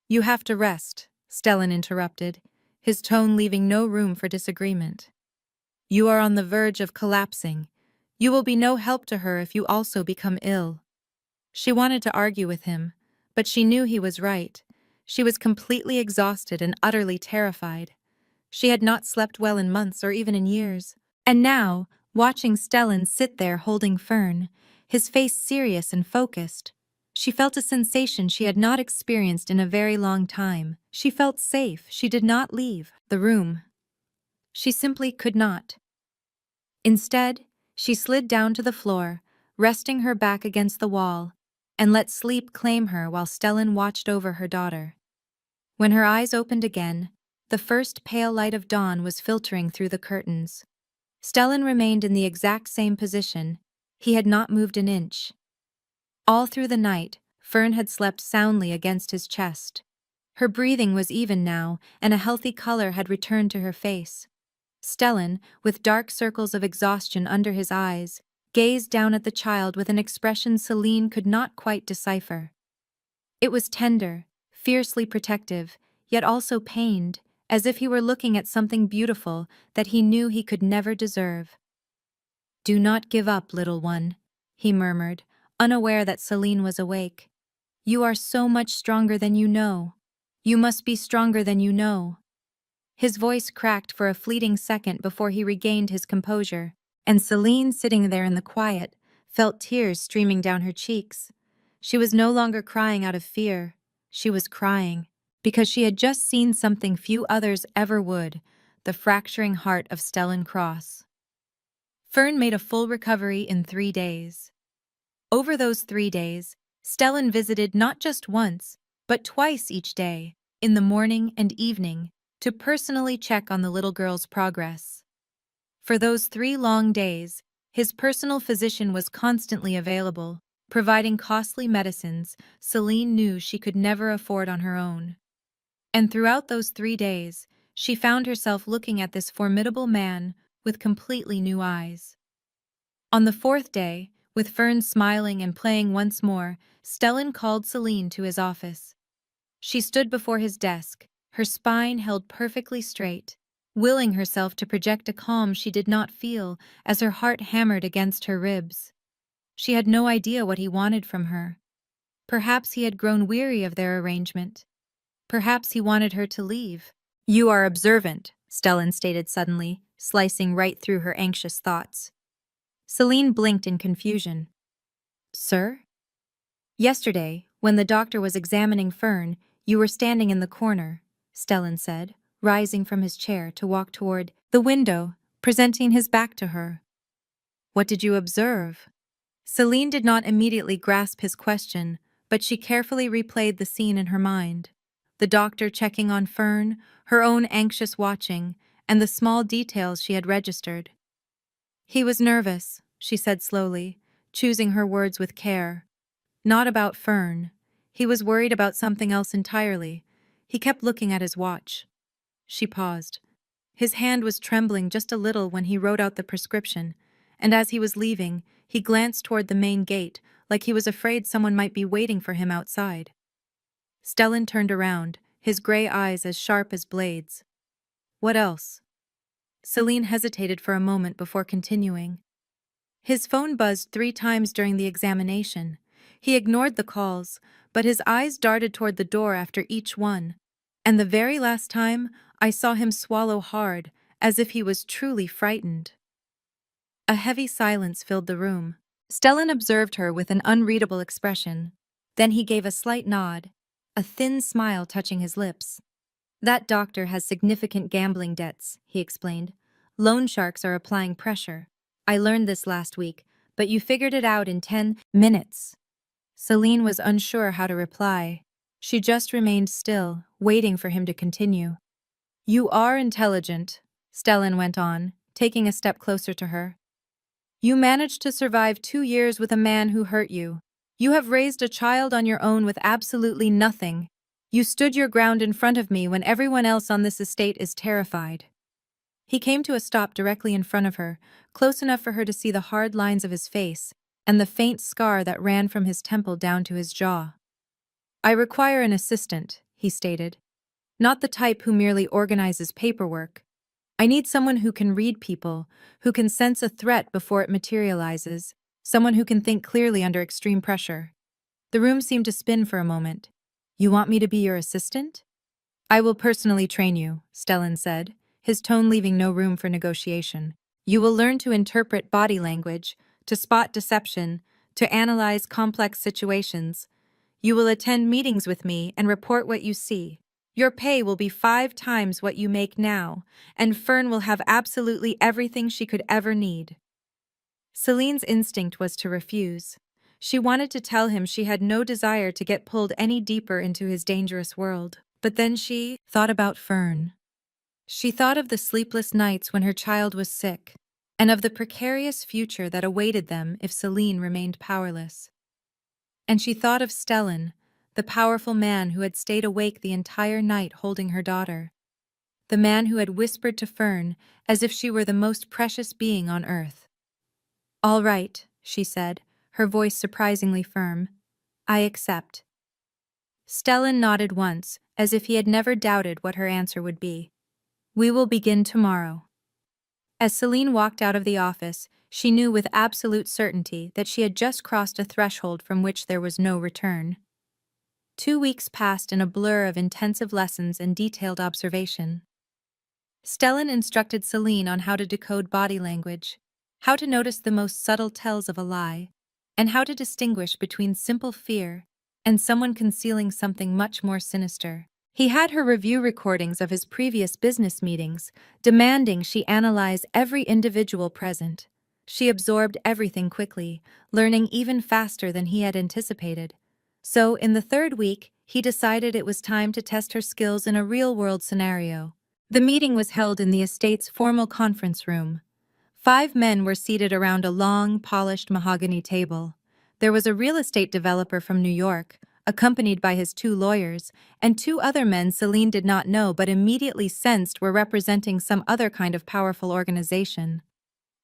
"You have to rest," Stellan interrupted, his tone leaving no room for disagreement. "You are on the verge of collapsing. You will be no help to her if you also become ill." She wanted to argue with him, but she knew he was right. She was completely exhausted and utterly terrified. She had not slept well in months or even in years. And now, watching Stellan sit there holding Fern, his face serious and focused, she felt a sensation she had not experienced in a very long time. She felt safe. She did not leave the room. She simply could not. Instead, she slid down to the floor, resting her back against the wall, and let sleep claim her while Stellan watched over her daughter. When her eyes opened again, the first pale light of dawn was filtering through the curtains. Stellan remained in the exact same position. He had not moved an inch. All through the night, Fern had slept soundly against his chest. Her breathing was even now, and a healthy color had returned to her face. Stellan, with dark circles of exhaustion under his eyes, gazed down at the child with an expression Celine could not quite decipher. It was tender, fiercely protective, yet also pained, as if he were looking at something beautiful that he knew he could never deserve. "Do not give up, little one," he murmured, unaware that Celine was awake. "You are so much stronger than you know. You must be stronger than you know." His voice cracked for a fleeting second before he regained his composure, and Celine, sitting there in the quiet, felt tears streaming down her cheeks. She was no longer crying out of fear. She was crying because she had just seen something few others ever would, the fracturing heart of Stellan Cross. Fern made a full recovery in 3 days. Over those 3 days, Stellan visited not just once, but twice each day, in the morning and evening, to personally check on the little girl's progress. For those 3 long days, his personal physician was constantly available, providing costly medicines Celine knew she could never afford on her own. And throughout those 3 days, she found herself looking at this formidable man with completely new eyes. On the 4th day, with Fern smiling and playing once more, Stellan called Celine to his office. She stood before his desk, her spine held perfectly straight, willing herself to project a calm she did not feel as her heart hammered against her ribs. She had no idea what he wanted from her. Perhaps he had grown weary of their arrangement. Perhaps he wanted her to leave. "You are observant," Stellan stated suddenly, slicing right through her anxious thoughts. Celine blinked in confusion. "Sir?" "Yesterday, when the doctor was examining Fern, you were standing in the corner," Stellan said, rising from his chair to walk toward the window, presenting his back to her. "What did you observe?" Celine did not immediately grasp his question, but she carefully replayed the scene in her mind. The doctor checking on Fern, her own anxious watching, and the small details she had registered. He was nervous, she said slowly, choosing her words with care. Not about Fern. He was worried about something else entirely. He kept looking at his watch. She paused. His hand was trembling just a little when he wrote out the prescription, and as he was leaving, he glanced toward the main gate, like he was afraid someone might be waiting for him outside. Stellan turned around, his gray eyes as sharp as blades. What else? Celine hesitated for a moment before continuing. His phone buzzed 3 times during the examination. He ignored the calls, but his eyes darted toward the door after each one. And the very last time, I saw him swallow hard, as if he was truly frightened. A heavy silence filled the room. Stellan observed her with an unreadable expression. Then he gave a slight nod, a thin smile touching his lips. That doctor has significant gambling debts, he explained. Loan sharks are applying pressure. I learned this last week, but you figured it out in 10 minutes. Celine was unsure how to reply. She just remained still, waiting for him to continue. You are intelligent, Stellan went on, taking a step closer to her. You managed to survive 2 years with a man who hurt you. You have raised a child on your own with absolutely nothing. You stood your ground in front of me when everyone else on this estate is terrified. He came to a stop directly in front of her, close enough for her to see the hard lines of his face and the faint scar that ran from his temple down to his jaw. I require an assistant, he stated. Not the type who merely organizes paperwork. I need someone who can read people, who can sense a threat before it materializes, someone who can think clearly under extreme pressure. The room seemed to spin for a moment. You want me to be your assistant? I will personally train you, Stellan said, his tone leaving no room for negotiation. You will learn to interpret body language, to spot deception, to analyze complex situations. You will attend meetings with me and report what you see. Your pay will be 5 times what you make now, and Fern will have absolutely everything she could ever need. Celine's instinct was to refuse. She wanted to tell him she had no desire to get pulled any deeper into his dangerous world. But then she thought about Fern. She thought of the sleepless nights when her child was sick, and of the precarious future that awaited them if Celine remained powerless. And she thought of Stellan, the powerful man who had stayed awake the entire night holding her daughter. The man who had whispered to Fern as if she were the most precious being on earth. All right, she said, her voice surprisingly firm. I accept. Stellan nodded once, as if he had never doubted what her answer would be. We will begin tomorrow. As Celine walked out of the office, she knew with absolute certainty that she had just crossed a threshold from which there was no return. 2 weeks passed in a blur of intensive lessons and detailed observation. Stellan instructed Celine on how to decode body language, how to notice the most subtle tells of a lie, and how to distinguish between simple fear and someone concealing something much more sinister. He had her review recordings of his previous business meetings, demanding she analyze every individual present. She absorbed everything quickly, learning even faster than he had anticipated. So, in the 3rd week, he decided it was time to test her skills in a real-world scenario. The meeting was held in the estate's formal conference room. 5 men were seated around a long, polished mahogany table. There was a real estate developer from New York, accompanied by his 2 lawyers, and 2 other men Celine did not know but immediately sensed were representing some other kind of powerful organization.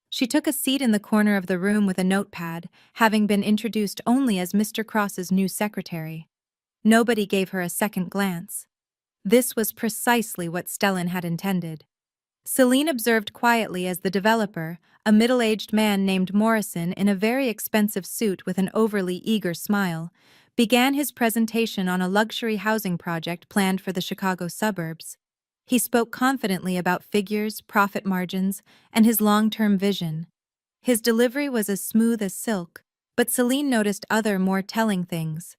She took a seat in the corner of the room with a notepad, having been introduced only as Mr. Cross's new secretary. Nobody gave her a second glance. This was precisely what Stellan had intended. Celine observed quietly as the developer, a middle-aged man named Morrison in a very expensive suit with an overly eager smile, began his presentation on a luxury housing project planned for the Chicago suburbs. He spoke confidently about figures, profit margins, and his long-term vision. His delivery was as smooth as silk, but Celine noticed other, more telling things.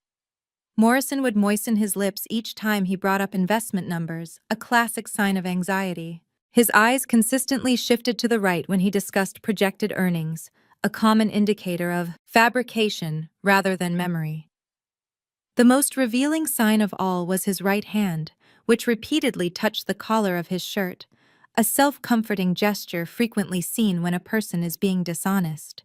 Morrison would moisten his lips each time he brought up investment numbers, a classic sign of anxiety. His eyes consistently shifted to the right when he discussed projected earnings, a common indicator of fabrication rather than memory. The most revealing sign of all was his right hand, which repeatedly touched the collar of his shirt, a self-comforting gesture frequently seen when a person is being dishonest.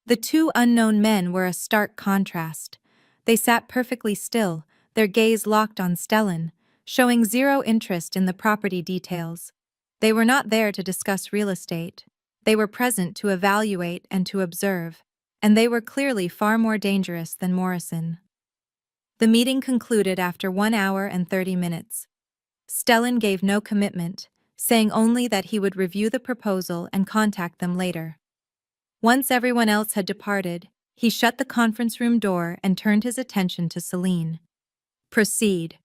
The two unknown men were a stark contrast. They sat perfectly still, their gaze locked on Stellan, showing zero interest in the property details. They were not there to discuss real estate. They were present to evaluate and to observe, and they were clearly far more dangerous than Morrison. The meeting concluded after 1 hour and 30 minutes. Stellan gave no commitment, saying only that he would review the proposal and contact them later. Once everyone else had departed, he shut the conference room door and turned his attention to Celine. "Proceed."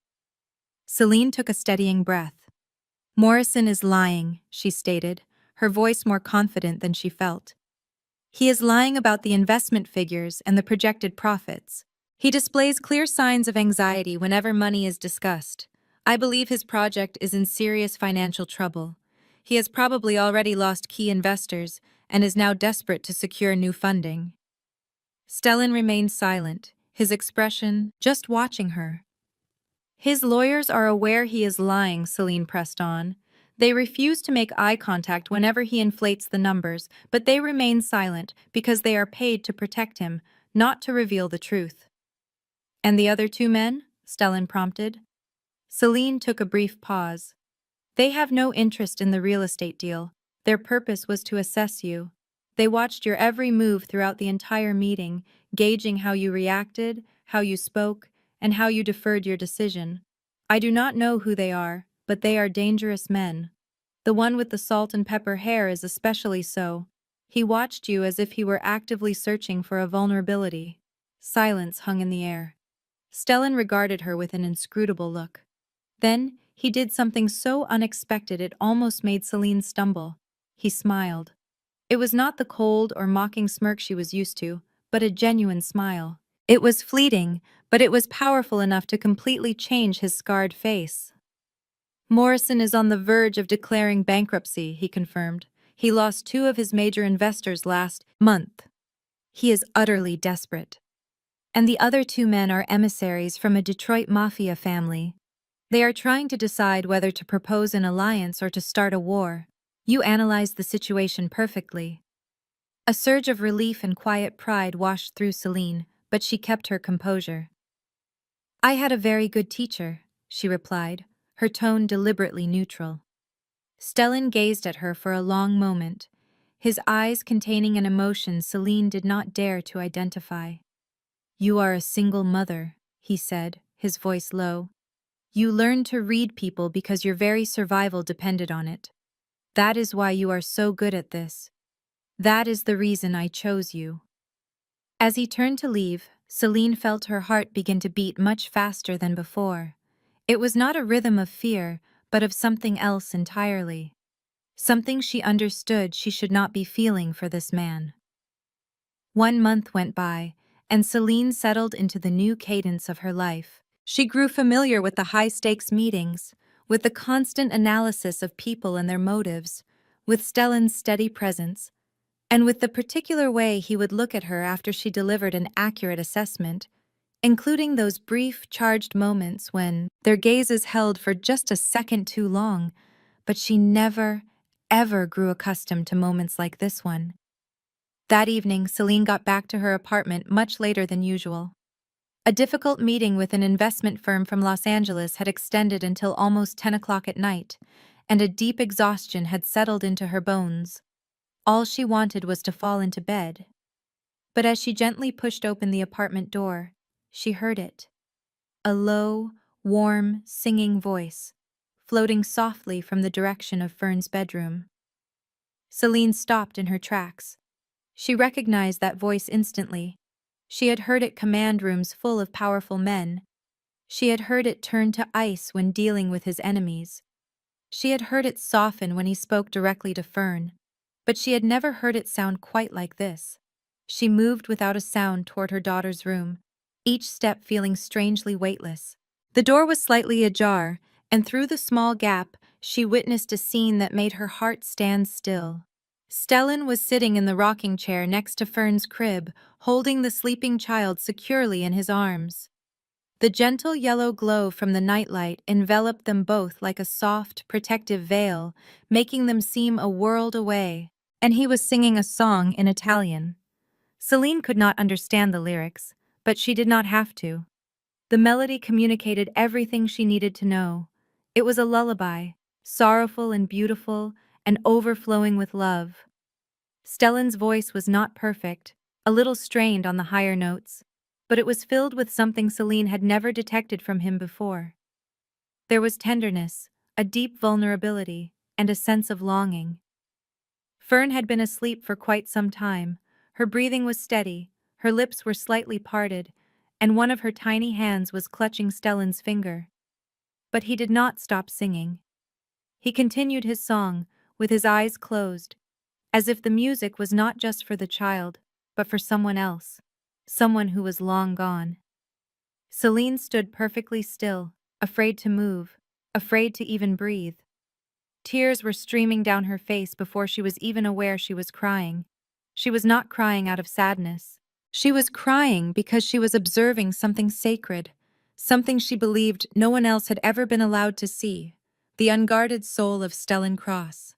Celine took a steadying breath. "Morrison is lying," she stated, her voice more confident than she felt. "He is lying about the investment figures and the projected profits. He displays clear signs of anxiety whenever money is discussed. I believe his project is in serious financial trouble. He has probably already lost key investors and is now desperate to secure new funding." Stellan remained silent, his expression just watching her. "His lawyers are aware he is lying," Celine pressed on. "They refuse to make eye contact whenever he inflates the numbers, but they remain silent because they are paid to protect him, not to reveal the truth." "And the other two men?" Stellan prompted. Celine took a brief pause. "They have no interest in the real estate deal. Their purpose was to assess you. They watched your every move throughout the entire meeting, gauging how you reacted, how you spoke, and how you deferred your decision. I do not know who they are, but they are dangerous men. The one with the salt and pepper hair is especially so. He watched you as if he were actively searching for a vulnerability." Silence hung in the air. Stellan regarded her with an inscrutable look. Then, he did something so unexpected it almost made Celine stumble. He smiled. It was not the cold or mocking smirk she was used to, but a genuine smile. It was fleeting, but it was powerful enough to completely change his scarred face. "Morrison is on the verge of declaring bankruptcy," he confirmed. "He lost 2 of his major investors last month. He is utterly desperate. And the other 2 men are emissaries from a Detroit Mafia family. They are trying to decide whether to propose an alliance or to start a war. You analyzed the situation perfectly." A surge of relief and quiet pride washed through Celine, but she kept her composure. "I had a very good teacher," she replied, her tone deliberately neutral. Stellan gazed at her for a long moment, his eyes containing an emotion Celine did not dare to identify. "You are a single mother," he said, his voice low. "You learned to read people because your very survival depended on it. That is why you are so good at this. That is the reason I chose you." As he turned to leave, Celine felt her heart begin to beat much faster than before. It was not a rhythm of fear, but of something else entirely. Something she understood she should not be feeling for this man. 1 month went by, and Celine settled into the new cadence of her life. She grew familiar with the high-stakes meetings, with the constant analysis of people and their motives, with Stellan's steady presence, and with the particular way he would look at her after she delivered an accurate assessment, including those brief, charged moments when their gazes held for just a second too long, but she never, ever grew accustomed to moments like this one. That evening, Celine got back to her apartment much later than usual. A difficult meeting with an investment firm from Los Angeles had extended until almost 10 o'clock at night, and a deep exhaustion had settled into her bones. All she wanted was to fall into bed. But as she gently pushed open the apartment door, she heard it. A low, warm, singing voice, floating softly from the direction of Fern's bedroom. Celine stopped in her tracks. She recognized that voice instantly. She had heard it command rooms full of powerful men. She had heard it turn to ice when dealing with his enemies. She had heard it soften when he spoke directly to Fern. But she had never heard it sound quite like this. She moved without a sound toward her daughter's room, each step feeling strangely weightless. The door was slightly ajar, and through the small gap, she witnessed a scene that made her heart stand still. Stellan was sitting in the rocking chair next to Fern's crib, holding the sleeping child securely in his arms. The gentle yellow glow from the nightlight enveloped them both like a soft, protective veil, making them seem a world away. And he was singing a song in Italian. Celine could not understand the lyrics, but she did not have to. The melody communicated everything she needed to know. It was a lullaby, sorrowful and beautiful, and overflowing with love. Stellan's voice was not perfect, a little strained on the higher notes, but it was filled with something Celine had never detected from him before. There was tenderness, a deep vulnerability, and a sense of longing. Fern had been asleep for quite some time. Her breathing was steady, her lips were slightly parted, and one of her tiny hands was clutching Stellan's finger. But he did not stop singing. He continued his song, with his eyes closed, as if the music was not just for the child, but for someone else, someone who was long gone. Celine stood perfectly still, afraid to move, afraid to even breathe. Tears were streaming down her face before she was even aware she was crying. She was not crying out of sadness. She was crying because she was observing something sacred, something she believed no one else had ever been allowed to see, the unguarded soul of Stellan Cross.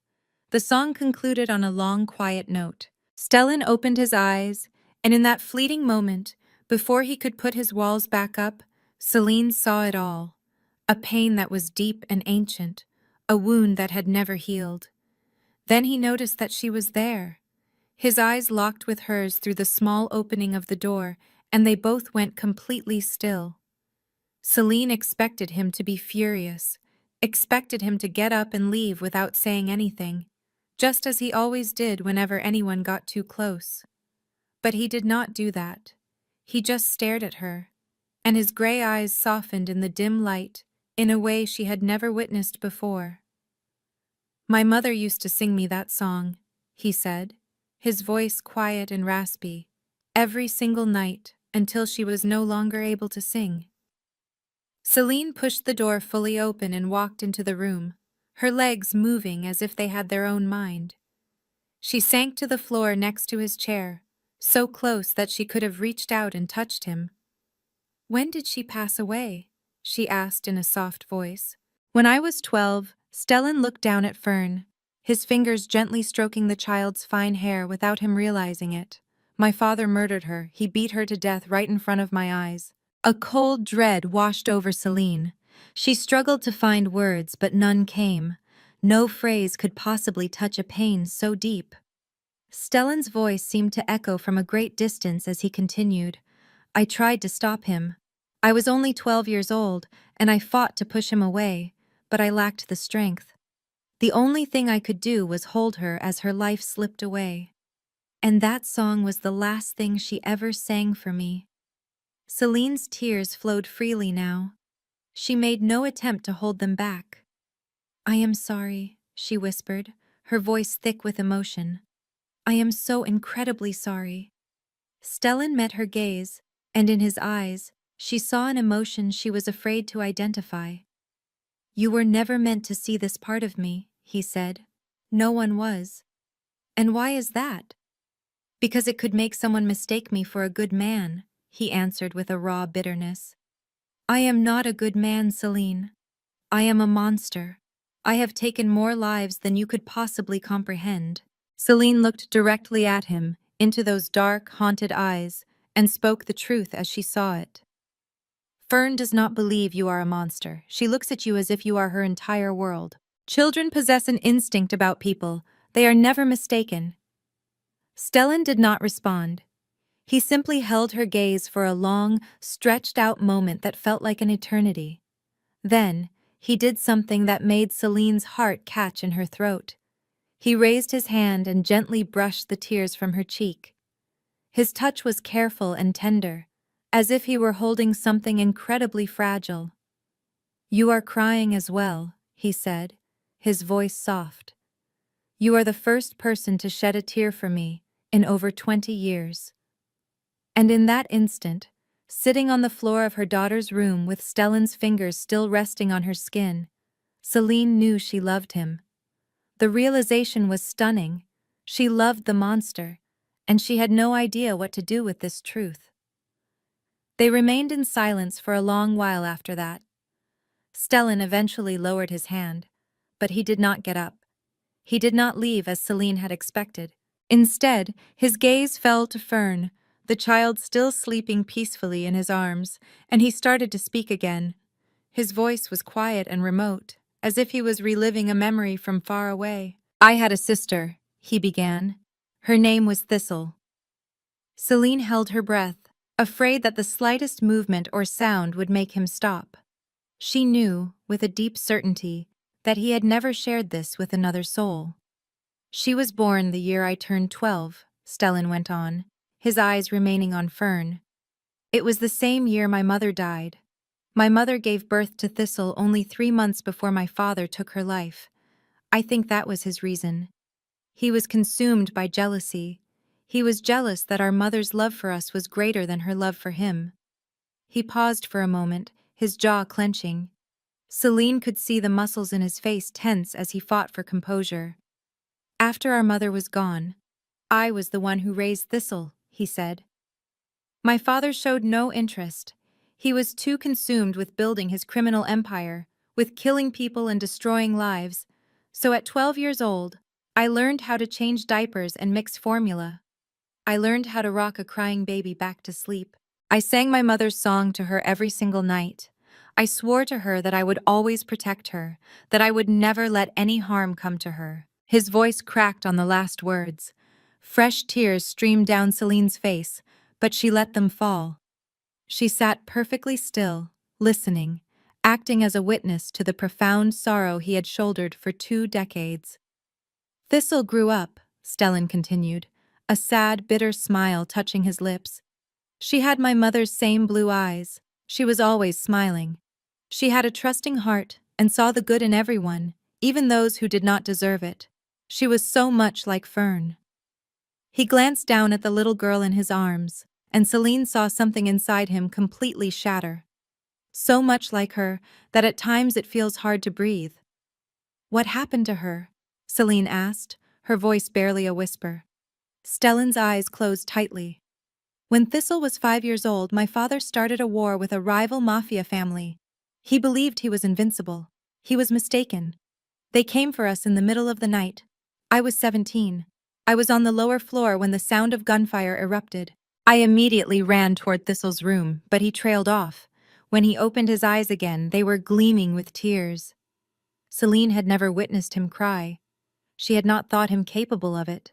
The song concluded on a long, quiet note. Stellan opened his eyes, and in that fleeting moment, before he could put his walls back up, Celine saw it all. A pain that was deep and ancient, a wound that had never healed. Then he noticed that she was there. His eyes locked with hers through the small opening of the door, and they both went completely still. Celine expected him to be furious, expected him to get up and leave without saying anything, just as he always did whenever anyone got too close. But he did not do that. He just stared at her, and his gray eyes softened in the dim light in a way she had never witnessed before. "My mother used to sing me that song," he said, his voice quiet and raspy, every single night until she was no longer able to sing. Celine pushed the door fully open and walked into the room, her legs moving as if they had their own mind. She sank to the floor next to his chair, so close that she could have reached out and touched him. "When did she pass away?" she asked in a soft voice. "When I was 12, Stellan looked down at Fern, his fingers gently stroking the child's fine hair without him realizing it. "My father murdered her. He beat her to death right in front of my eyes." A cold dread washed over Celine. She struggled to find words, but none came. No phrase could possibly touch a pain so deep. Stellan's voice seemed to echo from a great distance as he continued. "I tried to stop him. I was only 12 years old, and I fought to push him away, but I lacked the strength. The only thing I could do was hold her as her life slipped away. And that song was the last thing she ever sang for me." Celine's tears flowed freely now. She made no attempt to hold them back. "I am sorry," she whispered, her voice thick with emotion. "I am so incredibly sorry." Stellan met her gaze, and in his eyes, she saw an emotion she was afraid to identify. "You were never meant to see this part of me," he said. "No one was." "And why is that?" "Because it could make someone mistake me for a good man," he answered with a raw bitterness. "I am not a good man, Celine. I am a monster. I have taken more lives than you could possibly comprehend." Celine looked directly at him, into those dark, haunted eyes, and spoke the truth as she saw it. "Fern does not believe you are a monster. She looks at you as if you are her entire world. Children possess an instinct about people. They are never mistaken." Stellan did not respond. He simply held her gaze for a long, stretched-out moment that felt like an eternity. Then, he did something that made Celine's heart catch in her throat. He raised his hand and gently brushed the tears from her cheek. His touch was careful and tender, as if he were holding something incredibly fragile. "You are crying as well," he said, his voice soft. "You are the first person to shed a tear for me in over 20 years. And in that instant, sitting on the floor of her daughter's room with Stellan's fingers still resting on her skin, Celine knew she loved him. The realization was stunning. She loved the monster, and she had no idea what to do with this truth. They remained in silence for a long while after that. Stellan eventually lowered his hand, but he did not get up. He did not leave as Celine had expected. Instead, his gaze fell to Fern, the child still sleeping peacefully in his arms, and he started to speak again. His voice was quiet and remote, as if he was reliving a memory from far away. "I had a sister," he began. "Her name was Thistle." Celine held her breath, afraid that the slightest movement or sound would make him stop. She knew, with a deep certainty, that he had never shared this with another soul. "She was born the year I turned 12, Stellan went on, his eyes remaining on Fern. "It was the same year my mother died. My mother gave birth to Thistle only 3 months before my father took her life. I think that was his reason. He was consumed by jealousy. He was jealous that our mother's love for us was greater than her love for him." He paused for a moment, his jaw clenching. Celine could see the muscles in his face tense as he fought for composure. "After our mother was gone, I was the one who raised Thistle," he said. "My father showed no interest. He was too consumed with building his criminal empire, with killing people and destroying lives. So at 12 years old, I learned how to change diapers and mix formula. I learned how to rock a crying baby back to sleep. I sang my mother's song to her every single night. I swore to her that I would always protect her, that I would never let any harm come to her." His voice cracked on the last words. Fresh tears streamed down Celine's face, but she let them fall. She sat perfectly still, listening, acting as a witness to the profound sorrow he had shouldered for 2 decades. "Thistle grew up," Stellan continued, a sad, bitter smile touching his lips. "She had my mother's same blue eyes. She was always smiling. She had a trusting heart and saw the good in everyone, even those who did not deserve it. She was so much like Fern." He glanced down at the little girl in his arms, and Celine saw something inside him completely shatter. "So much like her that at times it feels hard to breathe." "What happened to her?" Celine asked, her voice barely a whisper. Stellan's eyes closed tightly. "When Thistle was 5 years old, my father started a war with a rival Mafia family. He believed he was invincible. He was mistaken. They came for us in the middle of the night. I was 17. I was on the lower floor when the sound of gunfire erupted. I immediately ran toward Thistle's room, but he trailed off. When he opened his eyes again, they were gleaming with tears." Celine had never witnessed him cry. She had not thought him capable of it.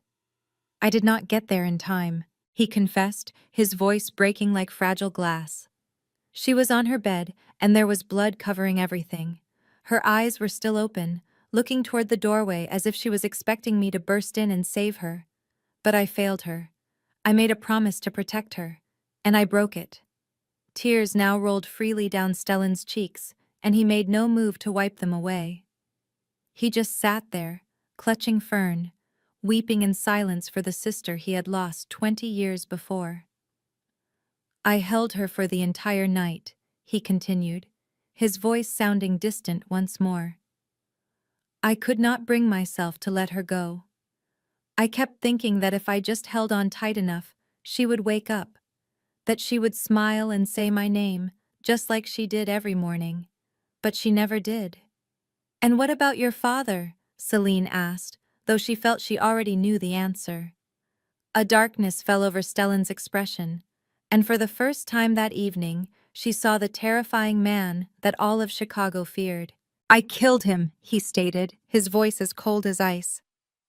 "I did not get there in time," he confessed, his voice breaking like fragile glass. She was on her bed, and there was blood covering everything. Her eyes were still open, looking toward the doorway as if she was expecting me to burst in and save her. But I failed her. I made a promise to protect her, and I broke it. Tears now rolled freely down Stellan's cheeks, and he made no move to wipe them away. He just sat there, clutching Fern, weeping in silence for the sister he had lost 20 years before. "I held her for the entire night," he continued, his voice sounding distant once more. "I could not bring myself to let her go. I kept thinking that if I just held on tight enough, she would wake up, that she would smile and say my name, just like she did every morning. But she never did." "And what about your father?" Celine asked, though she felt she already knew the answer. A darkness fell over Stellan's expression, and for the first time that evening, she saw the terrifying man that all of Chicago feared. "I killed him," he stated, his voice as cold as ice.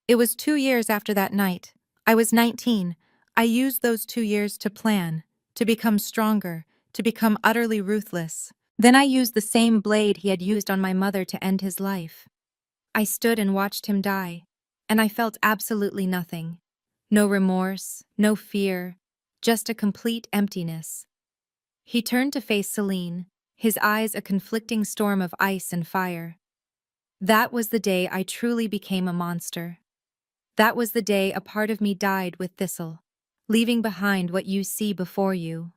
"It was 2 years after that night. I was 19. I used those 2 years to plan, to become stronger, to become utterly ruthless. Then I used the same blade he had used on my mother to end his life. I stood and watched him die, and I felt absolutely nothing. No remorse, no fear, just a complete emptiness." He turned to face Celine, his eyes a conflicting storm of ice and fire. "That was the day I truly became a monster. That was the day a part of me died with Thistle, leaving behind what you see before you."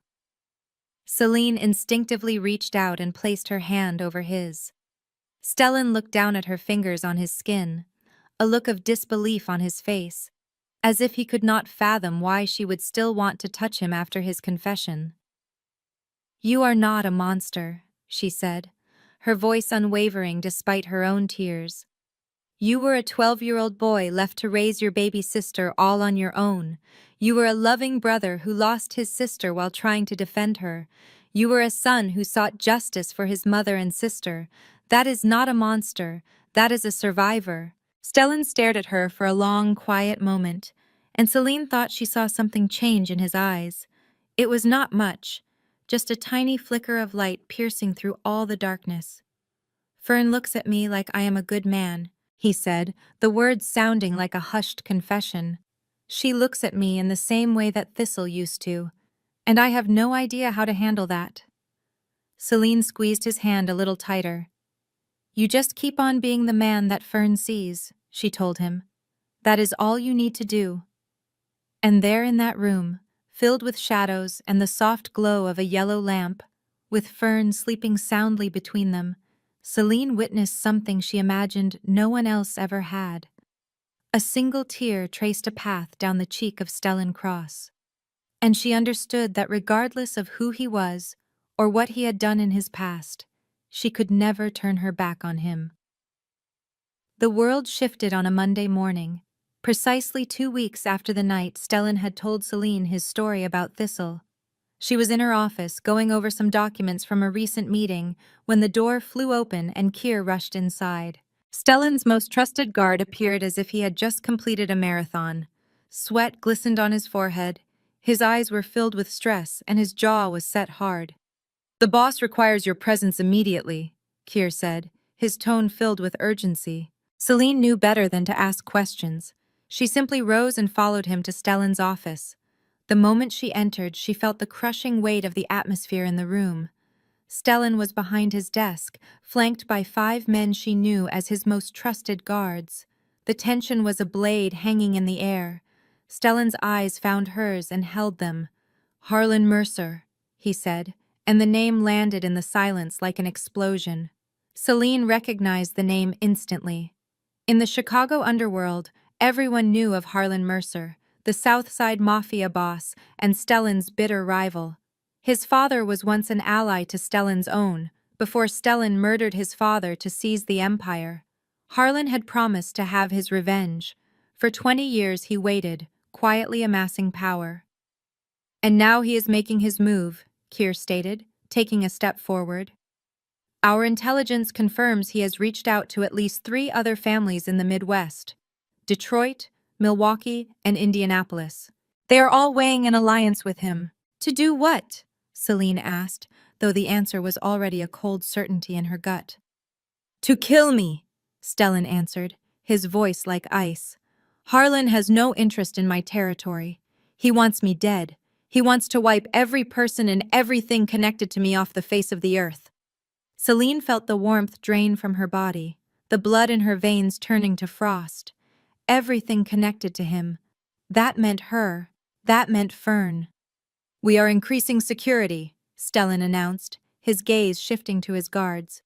Celine instinctively reached out and placed her hand over his. Stellan looked down at her fingers on his skin, a look of disbelief on his face, as if he could not fathom why she would still want to touch him after his confession. "You are not a monster," she said, her voice unwavering despite her own tears. "You were a 12-year-old boy left to raise your baby sister all on your own. You were a loving brother who lost his sister while trying to defend her. You were a son who sought justice for his mother and sister. That is not a monster, that is a survivor." Stellan stared at her for a long, quiet moment, and Celine thought she saw something change in his eyes. It was not much, just a tiny flicker of light piercing through all the darkness. "Fern looks at me like I am a good man," he said, the words sounding like a hushed confession. "She looks at me in the same way that Thistle used to, and I have no idea how to handle that." Celine squeezed his hand a little tighter. "You just keep on being the man that Fern sees," she told him. "That is all you need to do." And there in that room, filled with shadows and the soft glow of a yellow lamp, with Fern sleeping soundly between them, Celine witnessed something she imagined no one else ever had. A single tear traced a path down the cheek of Stellan Cross, and she understood that regardless of who he was or what he had done in his past, she could never turn her back on him. The world shifted on a Monday morning, precisely 2 weeks after the night Stellan had told Celine his story about Thistle. She was in her office going over some documents from a recent meeting when the door flew open and Keir rushed inside. Stellan's most trusted guard appeared as if he had just completed a marathon. Sweat glistened on his forehead, his eyes were filled with stress, and his jaw was set hard. "The boss requires your presence immediately," Keir said, his tone filled with urgency. Celine knew better than to ask questions. She simply rose and followed him to Stellan's office. The moment she entered, she felt the crushing weight of the atmosphere in the room. Stellan was behind his desk, flanked by 5 men she knew as his most trusted guards. The tension was a blade hanging in the air. Stellan's eyes found hers and held them. "Harlan Mercer," he said, and the name landed in the silence like an explosion. Celine recognized the name instantly. In the Chicago underworld, everyone knew of Harlan Mercer, the South Side Mafia boss and Stellan's bitter rival. His father was once an ally to Stellan's own, before Stellan murdered his father to seize the empire. Harlan had promised to have his revenge. For 20 years he waited, quietly amassing power. "And now he is making his move," Keir stated, taking a step forward. "Our intelligence confirms he has reached out to at least 3 other families in the Midwest: Detroit, Milwaukee, and Indianapolis. They are all weighing an alliance with him." "To do what?" Celine asked, though the answer was already a cold certainty in her gut. "To kill me," Stellan answered, his voice like ice. "Harlan has no interest in my territory. He wants me dead. He wants to wipe every person and everything connected to me off the face of the earth." Celine felt the warmth drain from her body, the blood in her veins turning to frost. Everything connected to him. That meant her. That meant Fern. "We are increasing security," Stellan announced, his gaze shifting to his guards.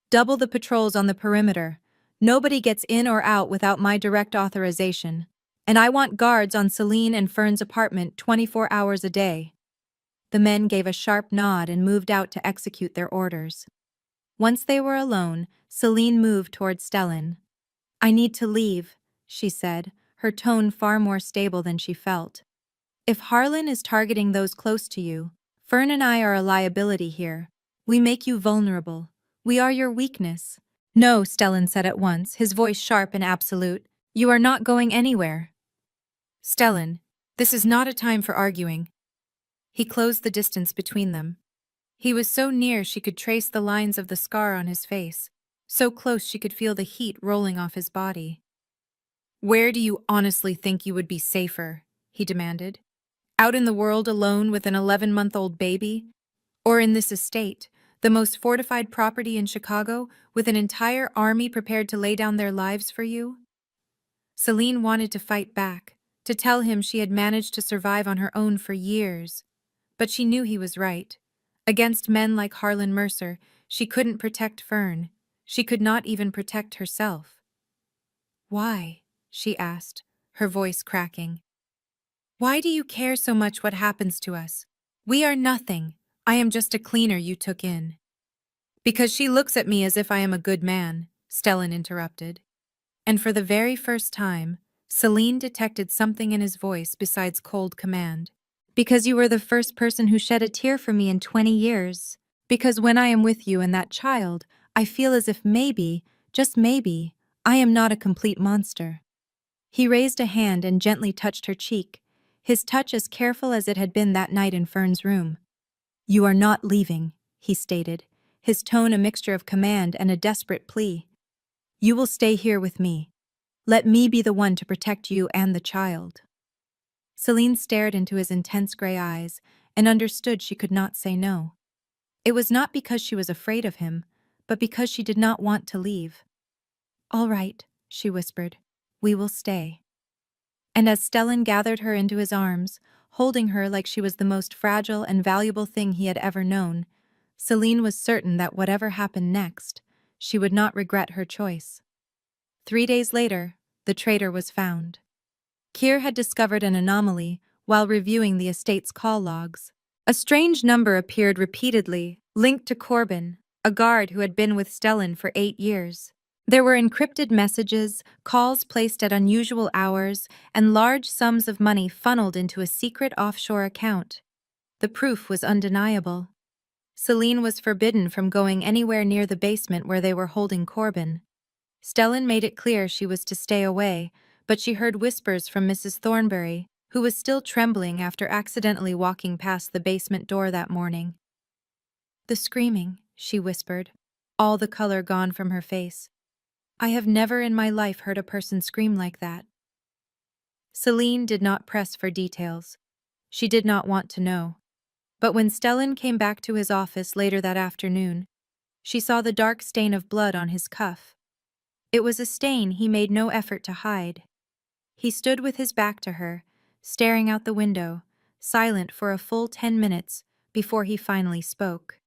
"Double the patrols on the perimeter. Nobody gets in or out without my direct authorization. And I want guards on Celine and Fern's apartment 24 hours a day." The men gave a sharp nod and moved out to execute their orders. Once they were alone, Celine moved toward Stellan. "I need to leave," she said, her tone far more stable than she felt. "If Harlan is targeting those close to you, Fern and I are a liability here. We make you vulnerable. We are your weakness." "No," Stellan said at once, his voice sharp and absolute. "You are not going anywhere." "Stellan, this is not a time for arguing." He closed the distance between them. He was so near she could trace the lines of the scar on his face, so close she could feel the heat rolling off his body. "Where do you honestly think you would be safer?" he demanded. "Out in the world alone with an 11-month-old baby? Or in this estate, the most fortified property in Chicago, with an entire army prepared to lay down their lives for you?" Celine wanted to fight back, to tell him she had managed to survive on her own for years. But she knew he was right. Against men like Harlan Mercer, she couldn't protect Fern. She could not even protect herself. "Why?" she asked, her voice cracking. "Why do you care so much what happens to us? We are nothing. I am just a cleaner you took in. Because she looks at me as if I am a good man, Stellan interrupted. And for the very first time, Celine detected something in his voice besides cold command. Because you were the first person who shed a tear for me in 20 years. Because when I am with you and that child, I feel as if maybe, just maybe, I am not a complete monster. He raised a hand and gently touched her cheek, his touch as careful as it had been that night in Fern's room. You are not leaving, he stated, his tone a mixture of command and a desperate plea. You will stay here with me. Let me be the one to protect you and the child. Celine stared into his intense gray eyes and understood she could not say no. It was not because she was afraid of him, but because she did not want to leave. All right, she whispered. We will stay. And as Stellan gathered her into his arms, holding her like she was the most fragile and valuable thing he had ever known, Celine was certain that whatever happened next, she would not regret her choice. 3 days later, the traitor was found. Keir had discovered an anomaly while reviewing the estate's call logs. A strange number appeared repeatedly, linked to Corbin, a guard who had been with Stellan for 8 years. There were encrypted messages, calls placed at unusual hours, and large sums of money funneled into a secret offshore account. The proof was undeniable. Celine was forbidden from going anywhere near the basement where they were holding Corbin. Stellan made it clear she was to stay away, but she heard whispers from Mrs. Thornbury, who was still trembling after accidentally walking past the basement door that morning. The screaming, she whispered, all the color gone from her face. I have never in my life heard a person scream like that. Celine did not press for details. She did not want to know. But when Stellan came back to his office later that afternoon, she saw the dark stain of blood on his cuff. It was a stain he made no effort to hide. He stood with his back to her, staring out the window, silent for a full 10 minutes before he finally spoke.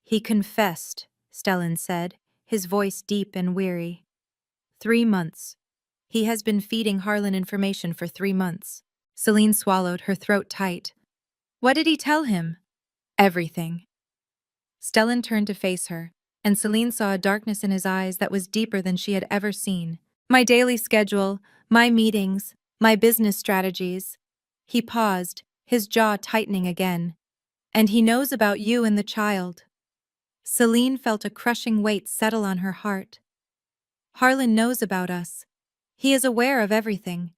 He confessed, Stellan said, his voice deep and weary. 3 months. He has been feeding Harlan information for 3 months. Celine swallowed, her throat tight. What did he tell him? Everything. Stellan turned to face her, and Celine saw a darkness in his eyes that was deeper than she had ever seen. My daily schedule, my meetings, my business strategies. He paused, his jaw tightening again. And he knows about you and the child. Celine felt a crushing weight settle on her heart. Harlan knows about us. He is aware of everything.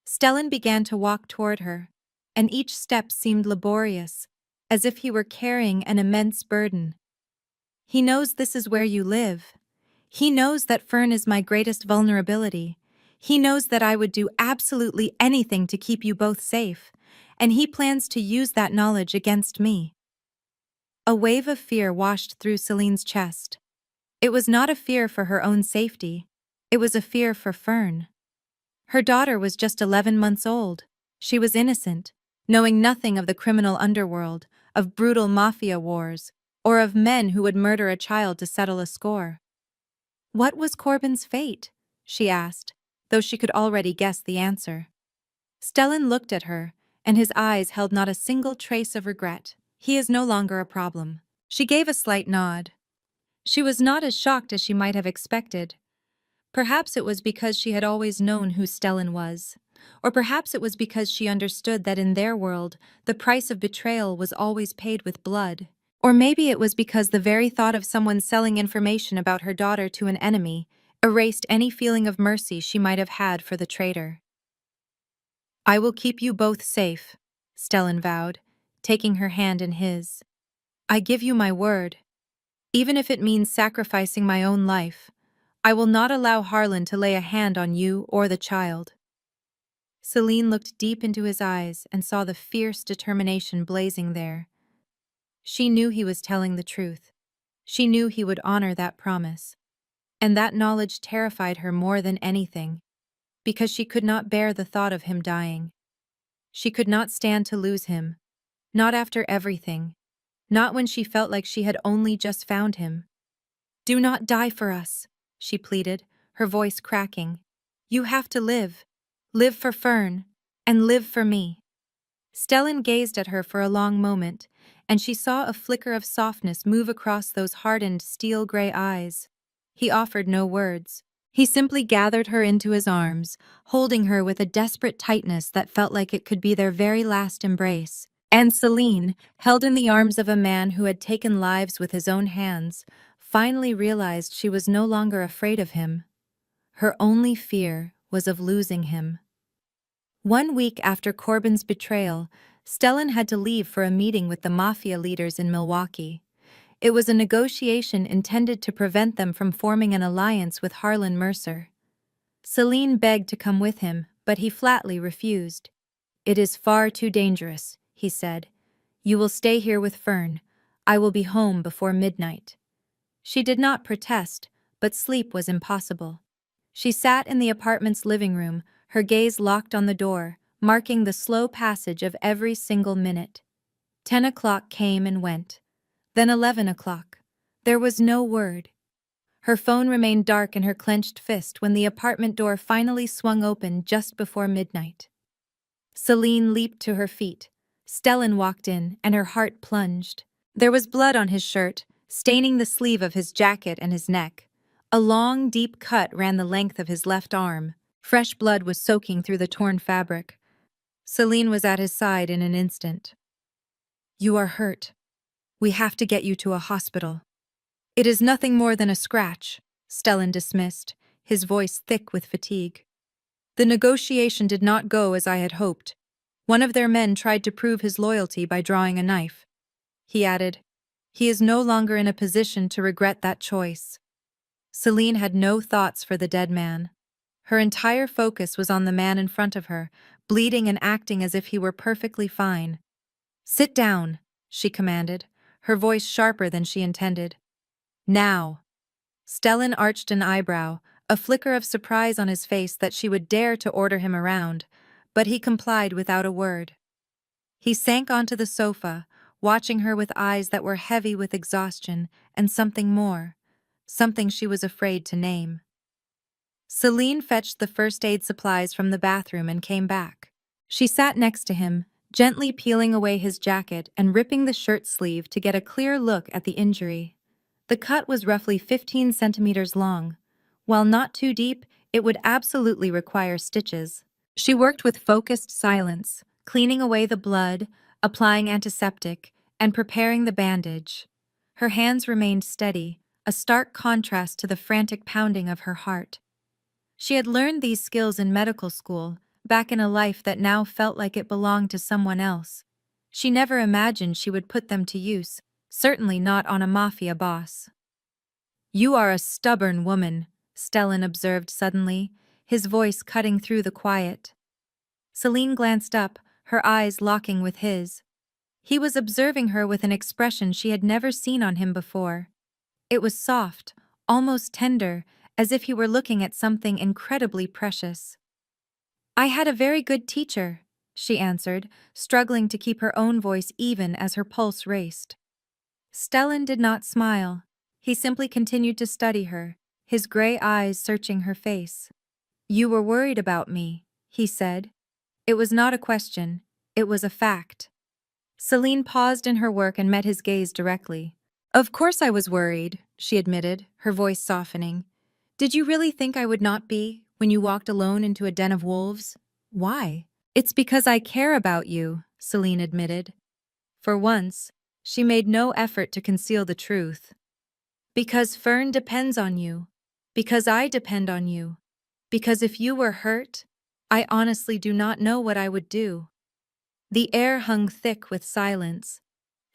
Stellan began to walk toward her, and each step seemed laborious, as if he were carrying an immense burden. He knows this is where you live. He knows that Fern is my greatest vulnerability. He knows that I would do absolutely anything to keep you both safe, and he plans to use that knowledge against me. A wave of fear washed through Celine's chest. It was not a fear for her own safety. It was a fear for Fern. Her daughter was just 11 months old. She was innocent, knowing nothing of the criminal underworld, of brutal mafia wars, or of men who would murder a child to settle a score. What was Corbin's fate? She asked, though she could already guess the answer. Stellan looked at her, and his eyes held not a single trace of regret. He is no longer a problem. She gave a slight nod. She was not as shocked as she might have expected. Perhaps it was because she had always known who Stellan was. Or perhaps it was because she understood that in their world, the price of betrayal was always paid with blood. Or maybe it was because the very thought of someone selling information about her daughter to an enemy erased any feeling of mercy she might have had for the traitor. I will keep you both safe, Stellan vowed, taking her hand in his. I give you my word. Even if it means sacrificing my own life, I will not allow Harlan to lay a hand on you or the child. Celine looked deep into his eyes and saw the fierce determination blazing there. She knew he was telling the truth. She knew he would honor that promise. And that knowledge terrified her more than anything, because she could not bear the thought of him dying. She could not stand to lose him, not after everything, not when she felt like she had only just found him. Do not die for us, she pleaded, her voice cracking. You have to live. Live for Fern, and live for me. Stellan gazed at her for a long moment, and she saw a flicker of softness move across those hardened steel-gray eyes. He offered no words. He simply gathered her into his arms, holding her with a desperate tightness that felt like it could be their very last embrace. And Celine, held in the arms of a man who had taken lives with his own hands, finally realized she was no longer afraid of him. Her only fear was of losing him. 1 week after Corbin's betrayal, Stellan had to leave for a meeting with the Mafia leaders in Milwaukee. It was a negotiation intended to prevent them from forming an alliance with Harlan Mercer. Celine begged to come with him, but he flatly refused. "It is far too dangerous," he said. "You will stay here with Fern. I will be home before midnight." She did not protest, but sleep was impossible. She sat in the apartment's living room, her gaze locked on the door, marking the slow passage of every single minute. 10 o'clock came and went. Then 11 o'clock. There was no word. Her phone remained dark in her clenched fist when the apartment door finally swung open just before midnight. Celine leaped to her feet. Stellan walked in, and her heart plunged. There was blood on his shirt, staining the sleeve of his jacket and his neck. A long, deep cut ran the length of his left arm. Fresh blood was soaking through the torn fabric. Celine was at his side in an instant. "You are hurt. We have to get you to a hospital." "It is nothing more than a scratch," Stellan dismissed, his voice thick with fatigue. "The negotiation did not go as I had hoped. One of their men tried to prove his loyalty by drawing a knife." He added, "He is no longer in a position to regret that choice." Celine had no thoughts for the dead man. Her entire focus was on the man in front of her, bleeding and acting as if he were perfectly fine. "Sit down," she commanded, her voice sharper than she intended. "Now." Stellan arched an eyebrow, a flicker of surprise on his face that she would dare to order him around, but he complied without a word. He sank onto the sofa, watching her with eyes that were heavy with exhaustion and something more, something she was afraid to name. Celine fetched the first aid supplies from the bathroom and came back. She sat next to him, gently peeling away his jacket and ripping the shirt sleeve to get a clear look at the injury. The cut was roughly 15 centimeters long. While not too deep, it would absolutely require stitches. She worked with focused silence, cleaning away the blood, applying antiseptic, and preparing the bandage. Her hands remained steady, a stark contrast to the frantic pounding of her heart. She had learned these skills in medical school, back in a life that now felt like it belonged to someone else. She never imagined she would put them to use, certainly not on a mafia boss. "You are a stubborn woman," Stellan observed suddenly, his voice cutting through the quiet. Celine glanced up, her eyes locking with his. He was observing her with an expression she had never seen on him before. It was soft, almost tender, as if he were looking at something incredibly precious. "I had a very good teacher," she answered, struggling to keep her own voice even as her pulse raced. Stellan did not smile. He simply continued to study her, his gray eyes searching her face. "You were worried about me," he said. It was not a question, it was a fact. Celine paused in her work and met his gaze directly. "Of course I was worried," she admitted, her voice softening. "Did you really think I would not be, when you walked alone into a den of wolves?" "Why?" "It's because I care about you," Celine admitted. For once, she made no effort to conceal the truth. "Because Fern depends on you. Because I depend on you. Because if you were hurt, I honestly do not know what I would do." The air hung thick with silence.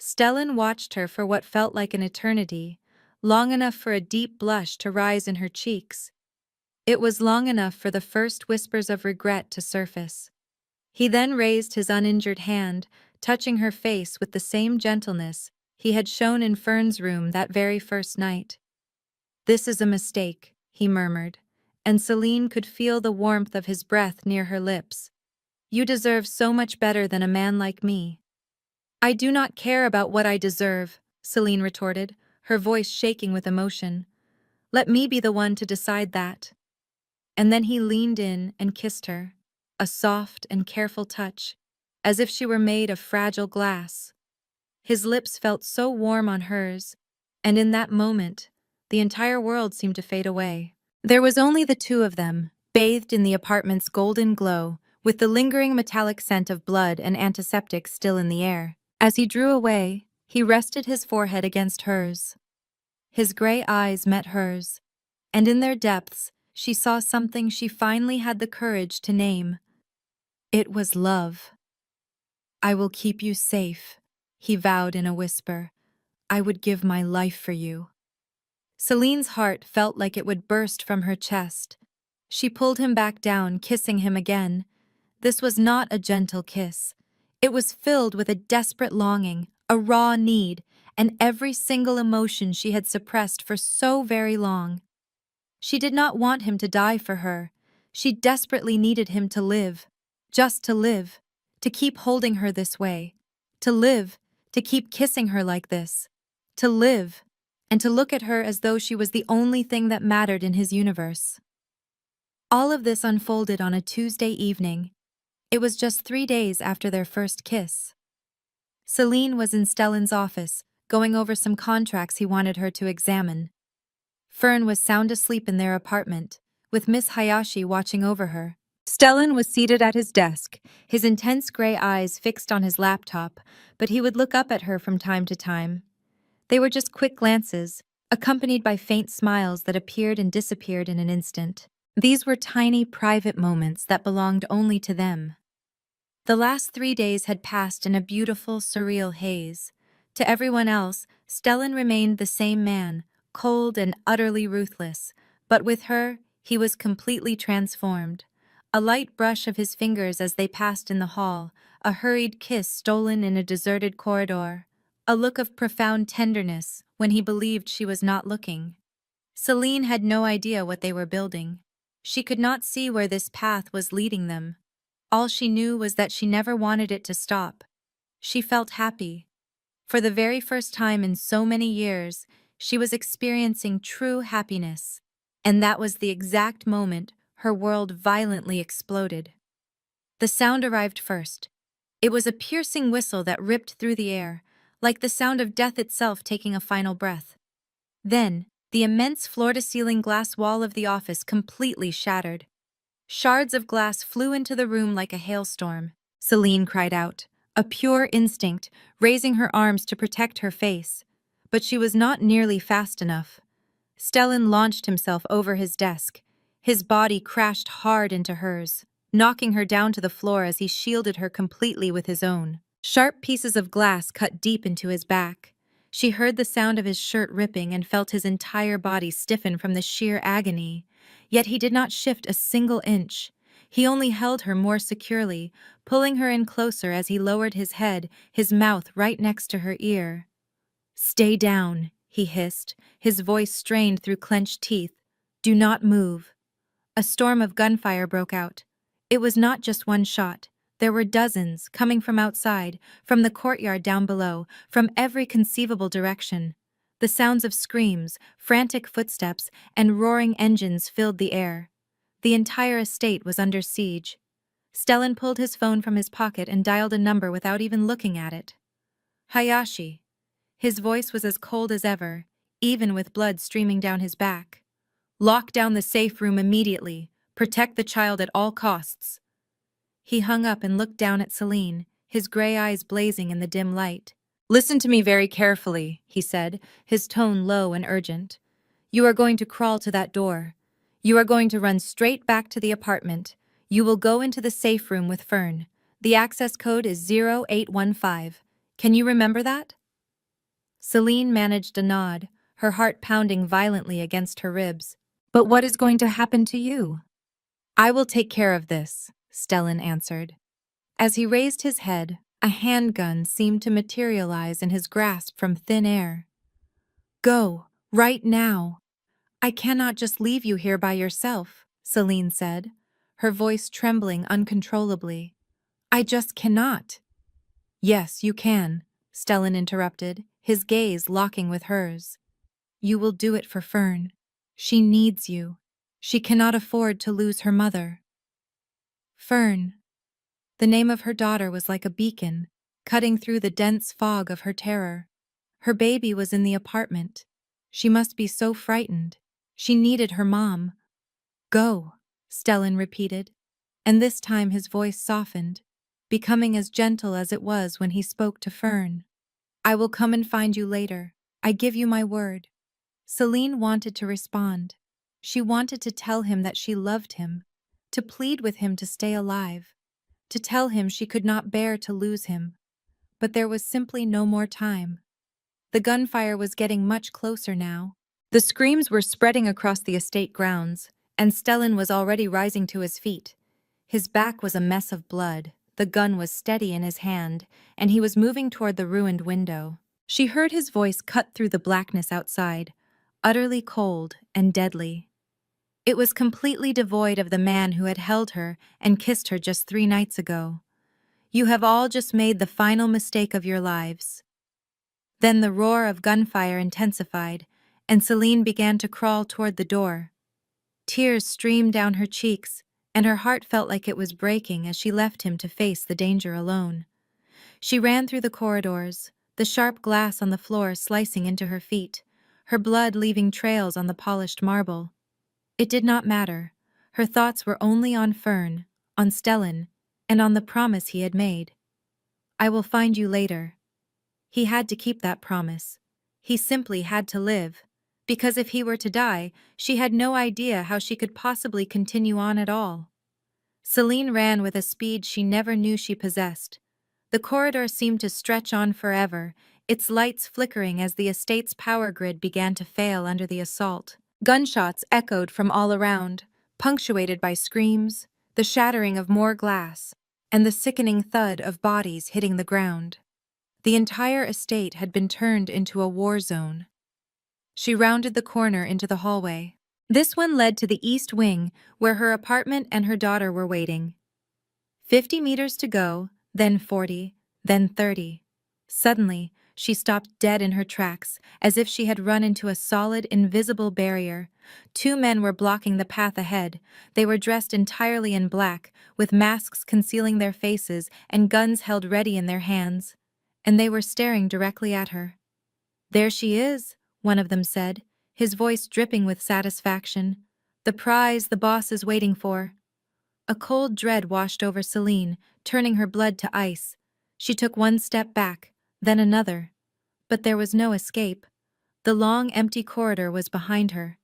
Stellan watched her for what felt like an eternity, long enough for a deep blush to rise in her cheeks. It was long enough for the first whispers of regret to surface. He then raised his uninjured hand, touching her face with the same gentleness he had shown in Fern's room that very first night. "This is a mistake," he murmured, and Celine could feel the warmth of his breath near her lips. "You deserve so much better than a man like me." "I do not care about what I deserve," Celine retorted, her voice shaking with emotion. "Let me be the one to decide that." And then he leaned in and kissed her, a soft and careful touch, as if she were made of fragile glass. His lips felt so warm on hers, and in that moment, the entire world seemed to fade away. There was only the two of them, bathed in the apartment's golden glow, with the lingering metallic scent of blood and antiseptic still in the air. As he drew away, he rested his forehead against hers. His gray eyes met hers, and in their depths, she saw something she finally had the courage to name. It was love. "I will keep you safe," he vowed in a whisper. "I would give my life for you." Celine's heart felt like it would burst from her chest. She pulled him back down, kissing him again. This was not a gentle kiss. It was filled with a desperate longing, a raw need, and every single emotion she had suppressed for so very long. She did not want him to die for her. She desperately needed him to live. Just to live. To keep holding her this way. To live. To keep kissing her like this. To live. And to look at her as though she was the only thing that mattered in his universe. All of this unfolded on a Tuesday evening. It was just 3 days after their first kiss. Celine was in Stellan's office, going over some contracts he wanted her to examine. Fern was sound asleep in their apartment, with Miss Hayashi watching over her. Stellan was seated at his desk, his intense gray eyes fixed on his laptop, but he would look up at her from time to time. They were just quick glances, accompanied by faint smiles that appeared and disappeared in an instant. These were tiny, private moments that belonged only to them. The last 3 days had passed in a beautiful, surreal haze. To everyone else, Stellan remained the same man, cold and utterly ruthless, but with her, he was completely transformed. A light brush of his fingers as they passed in the hall, a hurried kiss stolen in a deserted corridor, a look of profound tenderness when he believed she was not looking. Celine had no idea what they were building. She could not see where this path was leading them. All she knew was that she never wanted it to stop. She felt happy. For the very first time in so many years, she was experiencing true happiness. And that was the exact moment her world violently exploded. The sound arrived first. It was a piercing whistle that ripped through the air, like the sound of death itself taking a final breath. Then, the immense floor-to-ceiling glass wall of the office completely shattered. Shards of glass flew into the room like a hailstorm. Celine cried out, a pure instinct, raising her arms to protect her face. But she was not nearly fast enough. Stellan launched himself over his desk. His body crashed hard into hers, knocking her down to the floor as he shielded her completely with his own. Sharp pieces of glass cut deep into his back. She heard the sound of his shirt ripping and felt his entire body stiffen from the sheer agony. Yet he did not shift a single inch. He only held her more securely, pulling her in closer as he lowered his head, his mouth right next to her ear. "Stay down," he hissed, his voice strained through clenched teeth. "Do not move." A storm of gunfire broke out. It was not just one shot. There were dozens, coming from outside, from the courtyard down below, from every conceivable direction. The sounds of screams, frantic footsteps, and roaring engines filled the air. The entire estate was under siege. Stellan pulled his phone from his pocket and dialed a number without even looking at it. Hayashi. His voice was as cold as ever, even with blood streaming down his back. "Lock down the safe room immediately. Protect the child at all costs." He hung up and looked down at Celine, his gray eyes blazing in the dim light. "Listen to me very carefully," he said, his tone low and urgent. "You are going to crawl to that door. You are going to run straight back to the apartment. You will go into the safe room with Fern. The access code is 0815. Can you remember that?" Celine managed a nod, her heart pounding violently against her ribs. "But what is going to happen to you?" "I will take care of this," Stellan answered. As he raised his head, a handgun seemed to materialize in his grasp from thin air. "Go, right now." "I cannot just leave you here by yourself," Celine said, her voice trembling uncontrollably. "I just cannot." "Yes, you can," Stellan interrupted, his gaze locking with hers. "You will do it for Fern. She needs you. She cannot afford to lose her mother." Fern. The name of her daughter was like a beacon, cutting through the dense fog of her terror. Her baby was in the apartment. She must be so frightened. She needed her mom. Go, Stellan repeated, and this time his voice softened, becoming as gentle as it was when he spoke to Fern. I will come and find you later. I give you my word. Celine wanted to respond. She wanted to tell him that she loved him, to plead with him to stay alive, to tell him she could not bear to lose him. But there was simply no more time. The gunfire was getting much closer now. The screams were spreading across the estate grounds, and Stellan was already rising to his feet. His back was a mess of blood, the gun was steady in his hand, and he was moving toward the ruined window. She heard his voice cut through the blackness outside, utterly cold and deadly. It was completely devoid of the man who had held her and kissed her just 3 nights ago. You have all just made the final mistake of your lives. Then the roar of gunfire intensified, and Celine began to crawl toward the door. Tears streamed down her cheeks, and her heart felt like it was breaking as she left him to face the danger alone. She ran through the corridors, the sharp glass on the floor slicing into her feet, her blood leaving trails on the polished marble. It did not matter. Her thoughts were only on Fern, on Stellan, and on the promise he had made. I will find you later. He had to keep that promise. He simply had to live, because if he were to die, she had no idea how she could possibly continue on at all. Celine ran with a speed she never knew she possessed. The corridor seemed to stretch on forever, its lights flickering as the estate's power grid began to fail under the assault. Gunshots echoed from all around, punctuated by screams, the shattering of more glass, and the sickening thud of bodies hitting the ground. The entire estate had been turned into a war zone. She rounded the corner into the hallway. This one led to the east wing, where her apartment and her daughter were waiting. 50 meters to go, then 40, then 30. Suddenly, she stopped dead in her tracks, as if she had run into a solid, invisible barrier. 2 men were blocking the path ahead. They were dressed entirely in black, with masks concealing their faces and guns held ready in their hands. And they were staring directly at her. There she is, one of them said, his voice dripping with satisfaction. The prize the boss is waiting for. A cold dread washed over Celine, turning her blood to ice. She took 1 step back, then another. But there was no escape. The long, empty corridor was behind her.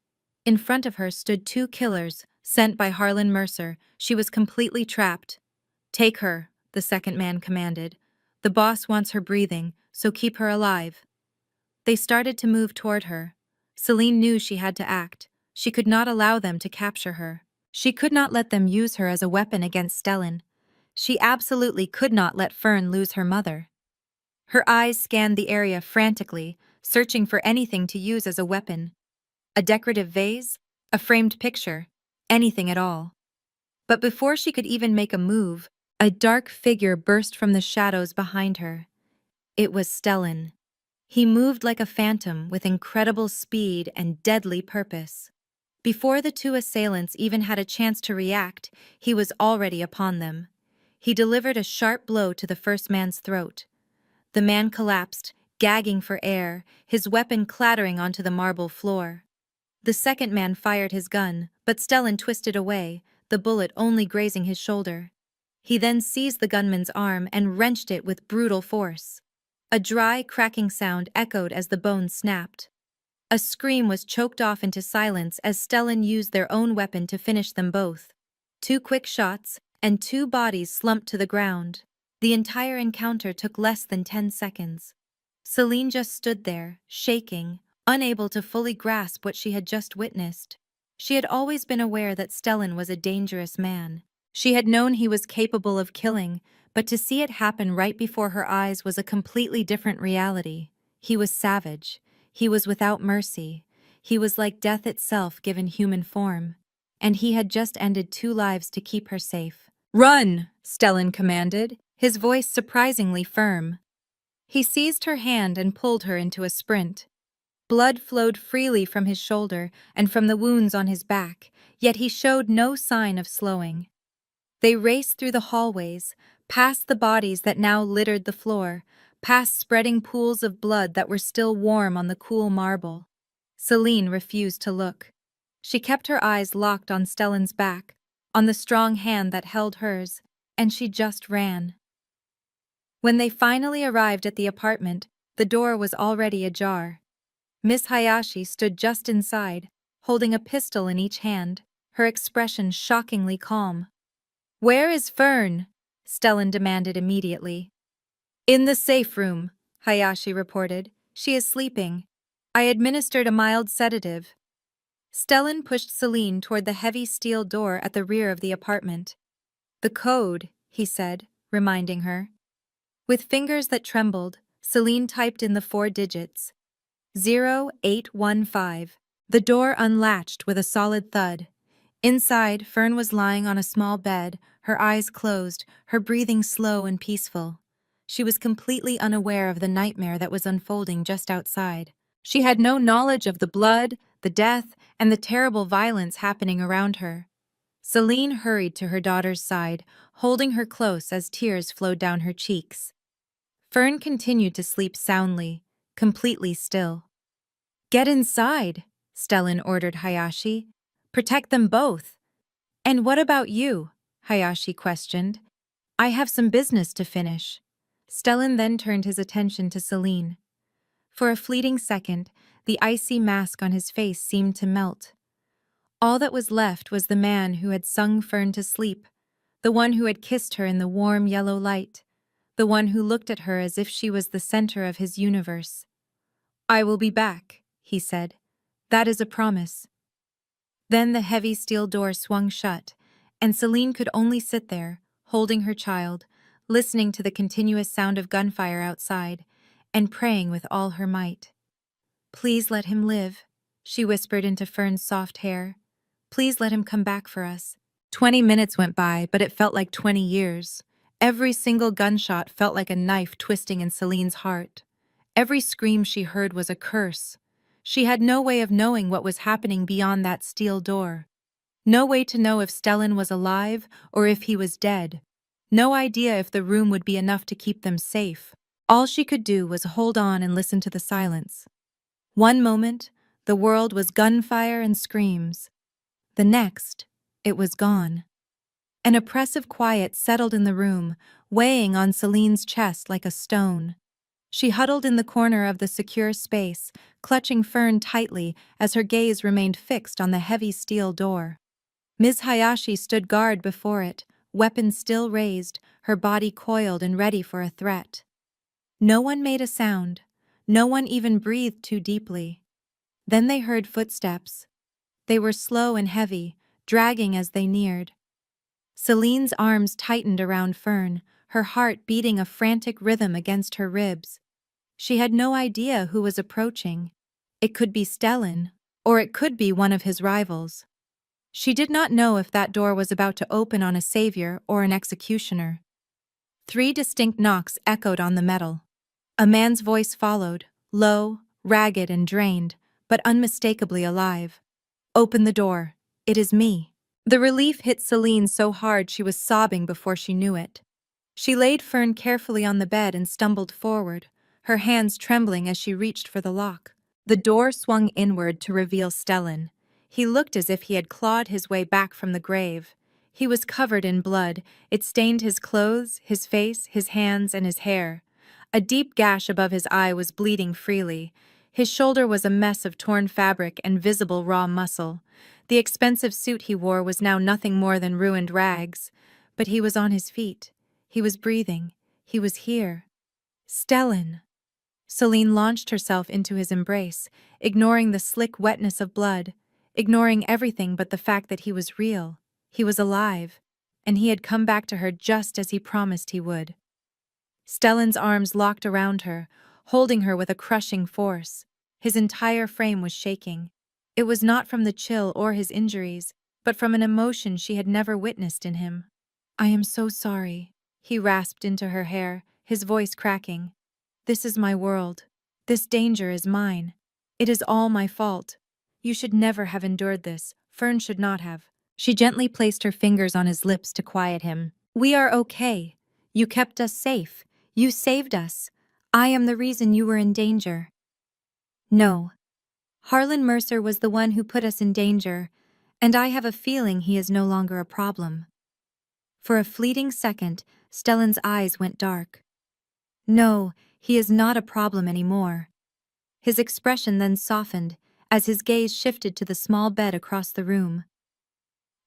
In front of her stood 2 killers, sent by Harlan Mercer. She was completely trapped. Take her, the second man commanded. The boss wants her breathing, so keep her alive. They started to move toward her. Celine knew she had to act. She could not allow them to capture her. She could not let them use her as a weapon against Stellan. She absolutely could not let Fern lose her mother. Her eyes scanned the area frantically, searching for anything to use as a weapon. A decorative vase, a framed picture, anything at all. But before she could even make a move, a dark figure burst from the shadows behind her. It was Stellan. He moved like a phantom with incredible speed and deadly purpose. Before the 2 assailants even had a chance to react, he was already upon them. He delivered a sharp blow to the first man's throat. The man collapsed, gagging for air, his weapon clattering onto the marble floor. The second man fired his gun, but Stellan twisted away, the bullet only grazing his shoulder. He then seized the gunman's arm and wrenched it with brutal force. A dry, cracking sound echoed as the bones snapped. A scream was choked off into silence as Stellan used their own weapon to finish them both. 2 quick shots, and 2 bodies slumped to the ground. The entire encounter took less than 10 seconds. Celine just stood there, shaking, unable to fully grasp what she had just witnessed. She had always been aware that Stellan was a dangerous man. She had known he was capable of killing, but to see it happen right before her eyes was a completely different reality. He was savage. He was without mercy. He was like death itself given human form. And he had just ended 2 lives to keep her safe. "Run!" Stellan commanded, his voice surprisingly firm. He seized her hand and pulled her into a sprint. Blood flowed freely from his shoulder and from the wounds on his back, yet he showed no sign of slowing. They raced through the hallways, past the bodies that now littered the floor, past spreading pools of blood that were still warm on the cool marble. Celine refused to look. She kept her eyes locked on Stellan's back, on the strong hand that held hers, and she just ran. When they finally arrived at the apartment, the door was already ajar. Miss Hayashi stood just inside, holding a pistol in each hand, her expression shockingly calm. "Where is Fern?" Stellan demanded immediately. "In the safe room," Hayashi reported. "She is sleeping. I administered a mild sedative." Stellan pushed Celine toward the heavy steel door at the rear of the apartment. "The code," he said, reminding her. With fingers that trembled, Celine typed in the 4 digits. 0815. The door unlatched with a solid thud. Inside, Fern was lying on a small bed, her eyes closed, her breathing slow and peaceful. She was completely unaware of the nightmare that was unfolding just outside. She had no knowledge of the blood, the death, and the terrible violence happening around her. Celine hurried to her daughter's side, holding her close as tears flowed down her cheeks. Fern continued to sleep soundly, completely still. "Get inside," Stellan ordered Hayashi. "Protect them both." "And what about you?" Hayashi questioned. "I have some business to finish." Stellan then turned his attention to Celine. For a fleeting second, the icy mask on his face seemed to melt. All that was left was the man who had sung Fern to sleep, the one who had kissed her in the warm yellow light, the one who looked at her as if she was the center of his universe. "I will be back," he said. "That is a promise." Then the heavy steel door swung shut, and Celine could only sit there, holding her child, listening to the continuous sound of gunfire outside, and praying with all her might. "Please let him live," she whispered into Fern's soft hair. "Please let him come back for us." 20 minutes went by, but it felt like 20 years. Every single gunshot felt like a knife twisting in Celine's heart. Every scream she heard was a curse. She had no way of knowing what was happening beyond that steel door. No way to know if Stellan was alive or if he was dead. No idea if the room would be enough to keep them safe. All she could do was hold on and listen to the silence. One moment, the world was gunfire and screams. The next, it was gone. An oppressive quiet settled in the room, weighing on Celine's chest like a stone. She huddled in the corner of the secure space, clutching Fern tightly as her gaze remained fixed on the heavy steel door. Ms. Hayashi stood guard before it, weapon still raised, her body coiled and ready for a threat. No one made a sound. No one even breathed too deeply. Then they heard footsteps. They were slow and heavy, dragging as they neared. Celine's arms tightened around Fern, her heart beating a frantic rhythm against her ribs. She had no idea who was approaching. It could be Stellan, or it could be one of his rivals. She did not know if that door was about to open on a savior or an executioner. 3 distinct knocks echoed on the metal. A man's voice followed, low, ragged and drained, but unmistakably alive. "Open the door. It is me." The relief hit Celine so hard she was sobbing before she knew it. She laid Fern carefully on the bed and stumbled forward, her hands trembling as she reached for the lock. The door swung inward to reveal Stellan. He looked as if he had clawed his way back from the grave. He was covered in blood. It stained his clothes, his face, his hands, and his hair. A deep gash above his eye was bleeding freely. His shoulder was a mess of torn fabric and visible raw muscle. The expensive suit he wore was now nothing more than ruined rags. But he was on his feet. He was breathing. He was here. "Stellan!" Celine launched herself into his embrace, ignoring the slick wetness of blood, ignoring everything but the fact that he was real. He was alive, and he had come back to her just as he promised he would. Stellan's arms locked around her, holding her with a crushing force. His entire frame was shaking. It was not from the chill or his injuries, but from an emotion she had never witnessed in him. "I am so sorry," he rasped into her hair, his voice cracking. "This is my world. This danger is mine. It is all my fault. You should never have endured this. Fern should not have." She gently placed her fingers on his lips to quiet him. "We are okay. You kept us safe. You saved us. I am the reason you were in danger. No. Harlan Mercer was the one who put us in danger, and I have a feeling he is no longer a problem. For a fleeting second, Stellan's eyes went dark. No, he is not a problem anymore. His expression then softened as his gaze shifted to the small bed across the room.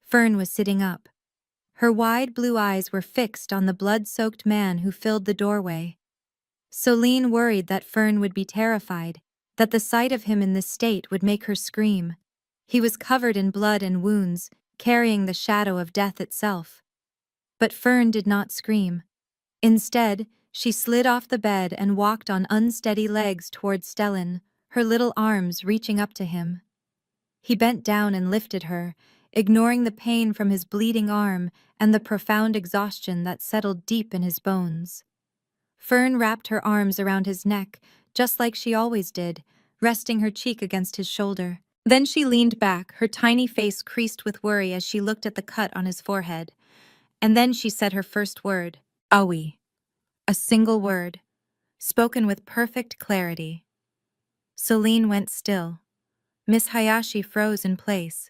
Fern was sitting up. Her wide blue eyes were fixed on the blood-soaked man who filled the doorway. Soline worried that Fern would be terrified, that the sight of him in this state would make her scream. He was covered in blood and wounds, carrying the shadow of death itself. But Fern did not scream. Instead, she slid off the bed and walked on unsteady legs toward Stellan, her little arms reaching up to him. He bent down and lifted her, ignoring the pain from his bleeding arm and the profound exhaustion that settled deep in his bones. Fern wrapped her arms around his neck, just like she always did, resting her cheek against his shoulder. Then she leaned back, her tiny face creased with worry as she looked at the cut on his forehead. And then she said her first word, "Aoi." A single word, spoken with perfect clarity. Soline went still. Miss Hayashi froze in place.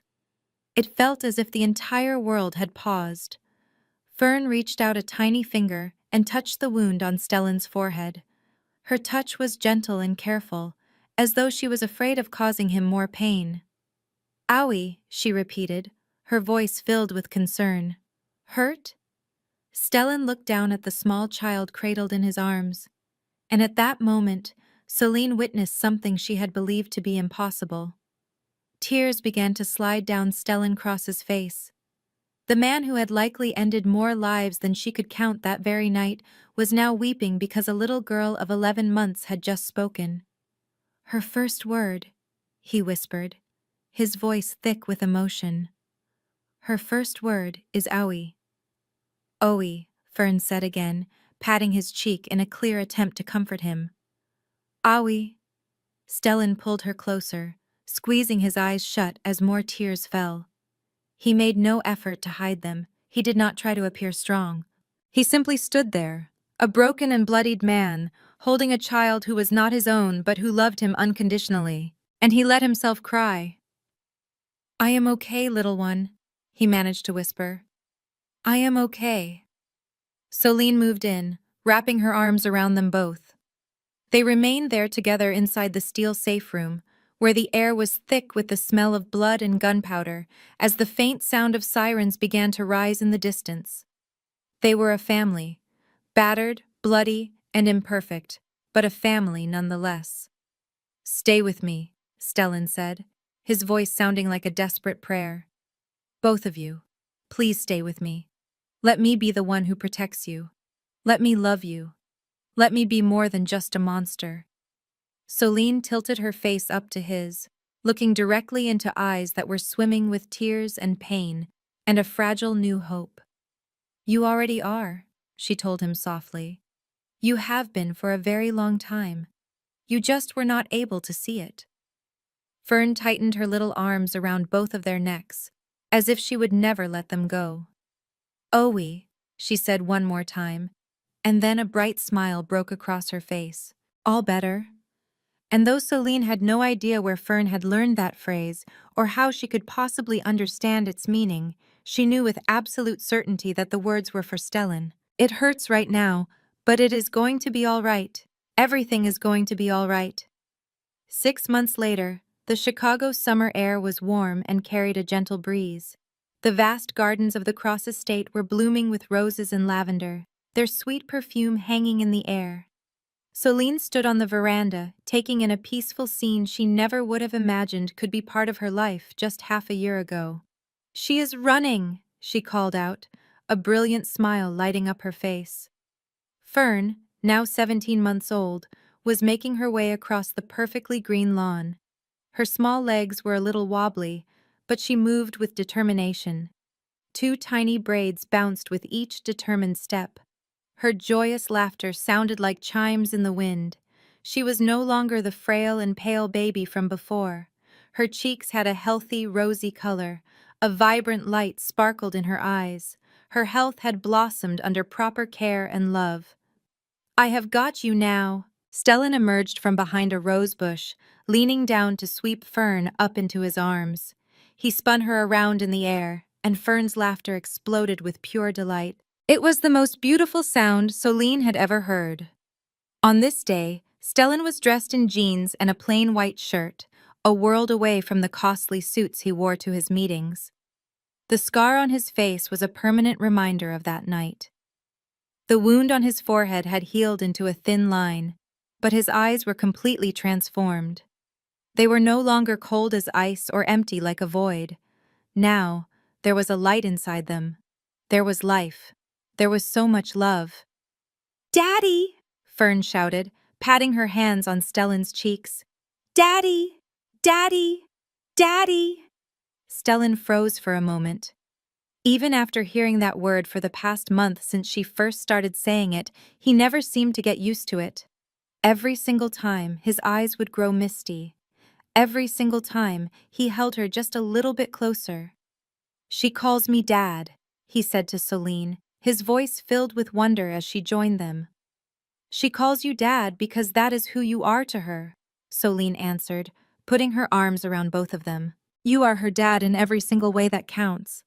It felt as if the entire world had paused. Fern reached out a tiny finger and touched the wound on Stellan's forehead. Her touch was gentle and careful, as though she was afraid of causing him more pain. "Owie," she repeated, her voice filled with concern. "Hurt?" Stellan looked down at the small child cradled in his arms, and at that moment, Soline witnessed something she had believed to be impossible. Tears began to slide down Stellan Cross's face. The man who had likely ended more lives than she could count that very night was now weeping because a little girl of 11 months had just spoken. "Her first word," he whispered, his voice thick with emotion. "Her first word is Owie." "Owie," Fern said again, patting his cheek in a clear attempt to comfort him. "Owie." Stellan pulled her closer, squeezing his eyes shut as more tears fell. He made no effort to hide them. He did not try to appear strong. He simply stood there, a broken and bloodied man, holding a child who was not his own but who loved him unconditionally, and he let himself cry. "I am okay, little one," he managed to whisper. "I am okay." Soline moved in, wrapping her arms around them both. They remained there together inside the steel safe room, where the air was thick with the smell of blood and gunpowder, as the faint sound of sirens began to rise in the distance. They were a family, battered, bloody, and imperfect, but a family nonetheless. "Stay with me," Stellan said, his voice sounding like a desperate prayer. "Both of you, please stay with me. Let me be the one who protects you. Let me love you. Let me be more than just a monster." Soline tilted her face up to his, looking directly into eyes that were swimming with tears and pain and a fragile new hope. "You already are," she told him softly. "You have been for a very long time. You just were not able to see it." Fern tightened her little arms around both of their necks, as if she would never let them go. "Owie," she said one more time, and then a bright smile broke across her face. "All better?" And though Soline had no idea where Fern had learned that phrase or how she could possibly understand its meaning, she knew with absolute certainty that the words were for Stellan. "It hurts right now, but it is going to be all right. Everything is going to be all right." 6 months later, the Chicago summer air was warm and carried a gentle breeze. The vast gardens of the Cross estate were blooming with roses and lavender, their sweet perfume hanging in the air. Soline stood on the veranda, taking in a peaceful scene she never would have imagined could be part of her life just half a year ago. "She is running," she called out, a brilliant smile lighting up her face. Fern, now 17 months old, was making her way across the perfectly green lawn. Her small legs were a little wobbly, but she moved with determination. 2 tiny braids bounced with each determined step. Her joyous laughter sounded like chimes in the wind. She was no longer the frail and pale baby from before. Her cheeks had a healthy, rosy color. A vibrant light sparkled in her eyes. her health had blossomed under proper care and love. "I have got you now." Stellan emerged from behind a rose bush, leaning down to sweep Fern up into his arms. He spun her around in the air, and Fern's laughter exploded with pure delight. It was the most beautiful sound Solene had ever heard. On this day, Stellan was dressed in jeans and a plain white shirt, a world away from the costly suits he wore to his meetings. The scar on his face was a permanent reminder of that night. The wound on his forehead had healed into a thin line, but his eyes were completely transformed. They were no longer cold as ice or empty like a void. Now, there was a light inside them. There was life. There was so much love. "Daddy!" Fern shouted, patting her hands on Stellan's cheeks. "Daddy! Daddy! Daddy!" Stellan froze for a moment. Even after hearing that word for the past month since she first started saying it, he never seemed to get used to it. Every single time, his eyes would grow misty. Every single time, he held her just a little bit closer. "She calls me Dad," he said to Solene, his voice filled with wonder as she joined them. "She calls you Dad because that is who you are to her," Solene answered, putting her arms around both of them. "You are her dad in every single way that counts."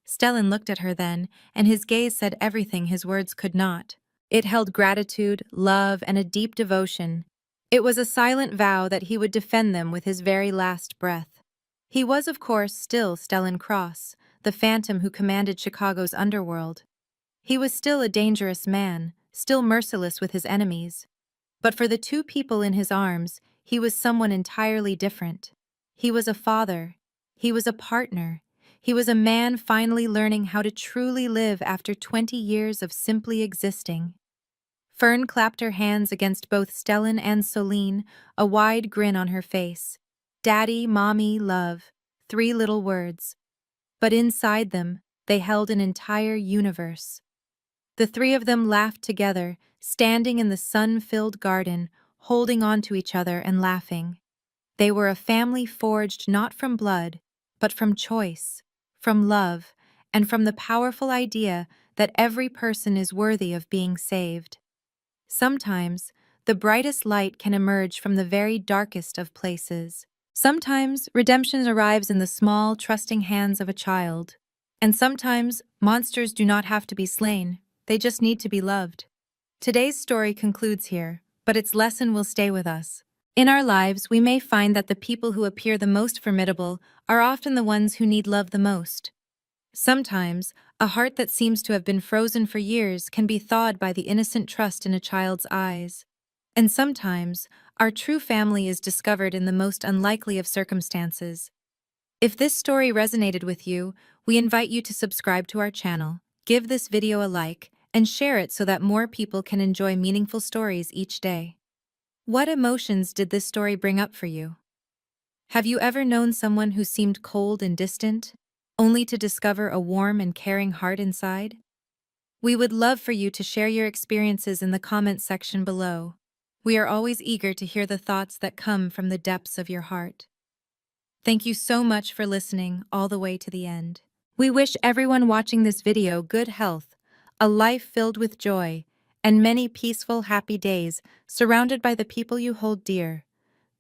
Stellan looked at her then, and his gaze said everything his words could not. It held gratitude, love, and a deep devotion. It was a silent vow that he would defend them with his very last breath. He was, of course, still Stellan Cross, the phantom who commanded Chicago's underworld. He was still a dangerous man, still merciless with his enemies. But for the two people in his arms, he was someone entirely different. He was a father. He was a partner. He was a man finally learning how to truly live after 20 years of simply existing. Fern clapped her hands against both Stellan and Solene, a wide grin on her face. Daddy, Mommy, love. 3 little words. But inside them, they held an entire universe. The 3 of them laughed together, standing in the sun-filled garden, holding on to each other and laughing. They were a family forged not from blood, but from choice, from love, and from the powerful idea that every person is worthy of being saved. Sometimes, the brightest light can emerge from the very darkest of places. Sometimes, redemption arrives in the small, trusting hands of a child. And sometimes, monsters do not have to be slain, they just need to be loved. Today's story concludes here, but its lesson will stay with us. In our lives, we may find that the people who appear the most formidable are often the ones who need love the most. Sometimes, a heart that seems to have been frozen for years can be thawed by the innocent trust in a child's eyes. And sometimes, our true family is discovered in the most unlikely of circumstances. If this story resonated with you, we invite you to subscribe to our channel, give this video a like, and share it so that more people can enjoy meaningful stories each day. What emotions did this story bring up for you? Have you ever known someone who seemed cold and distant, only to discover a warm and caring heart inside? We would love for you to share your experiences in the comments section below. We are always eager to hear the thoughts that come from the depths of your heart. Thank you so much for listening all the way to the end. We wish everyone watching this video good health, a life filled with joy, and many peaceful, happy days surrounded by the people you hold dear.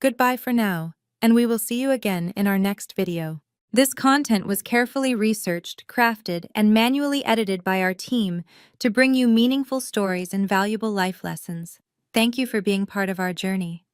Goodbye for now, and we will see you again in our next video. This content was carefully researched, crafted, and manually edited by our team to bring you meaningful stories and valuable life lessons. Thank you for being part of our journey.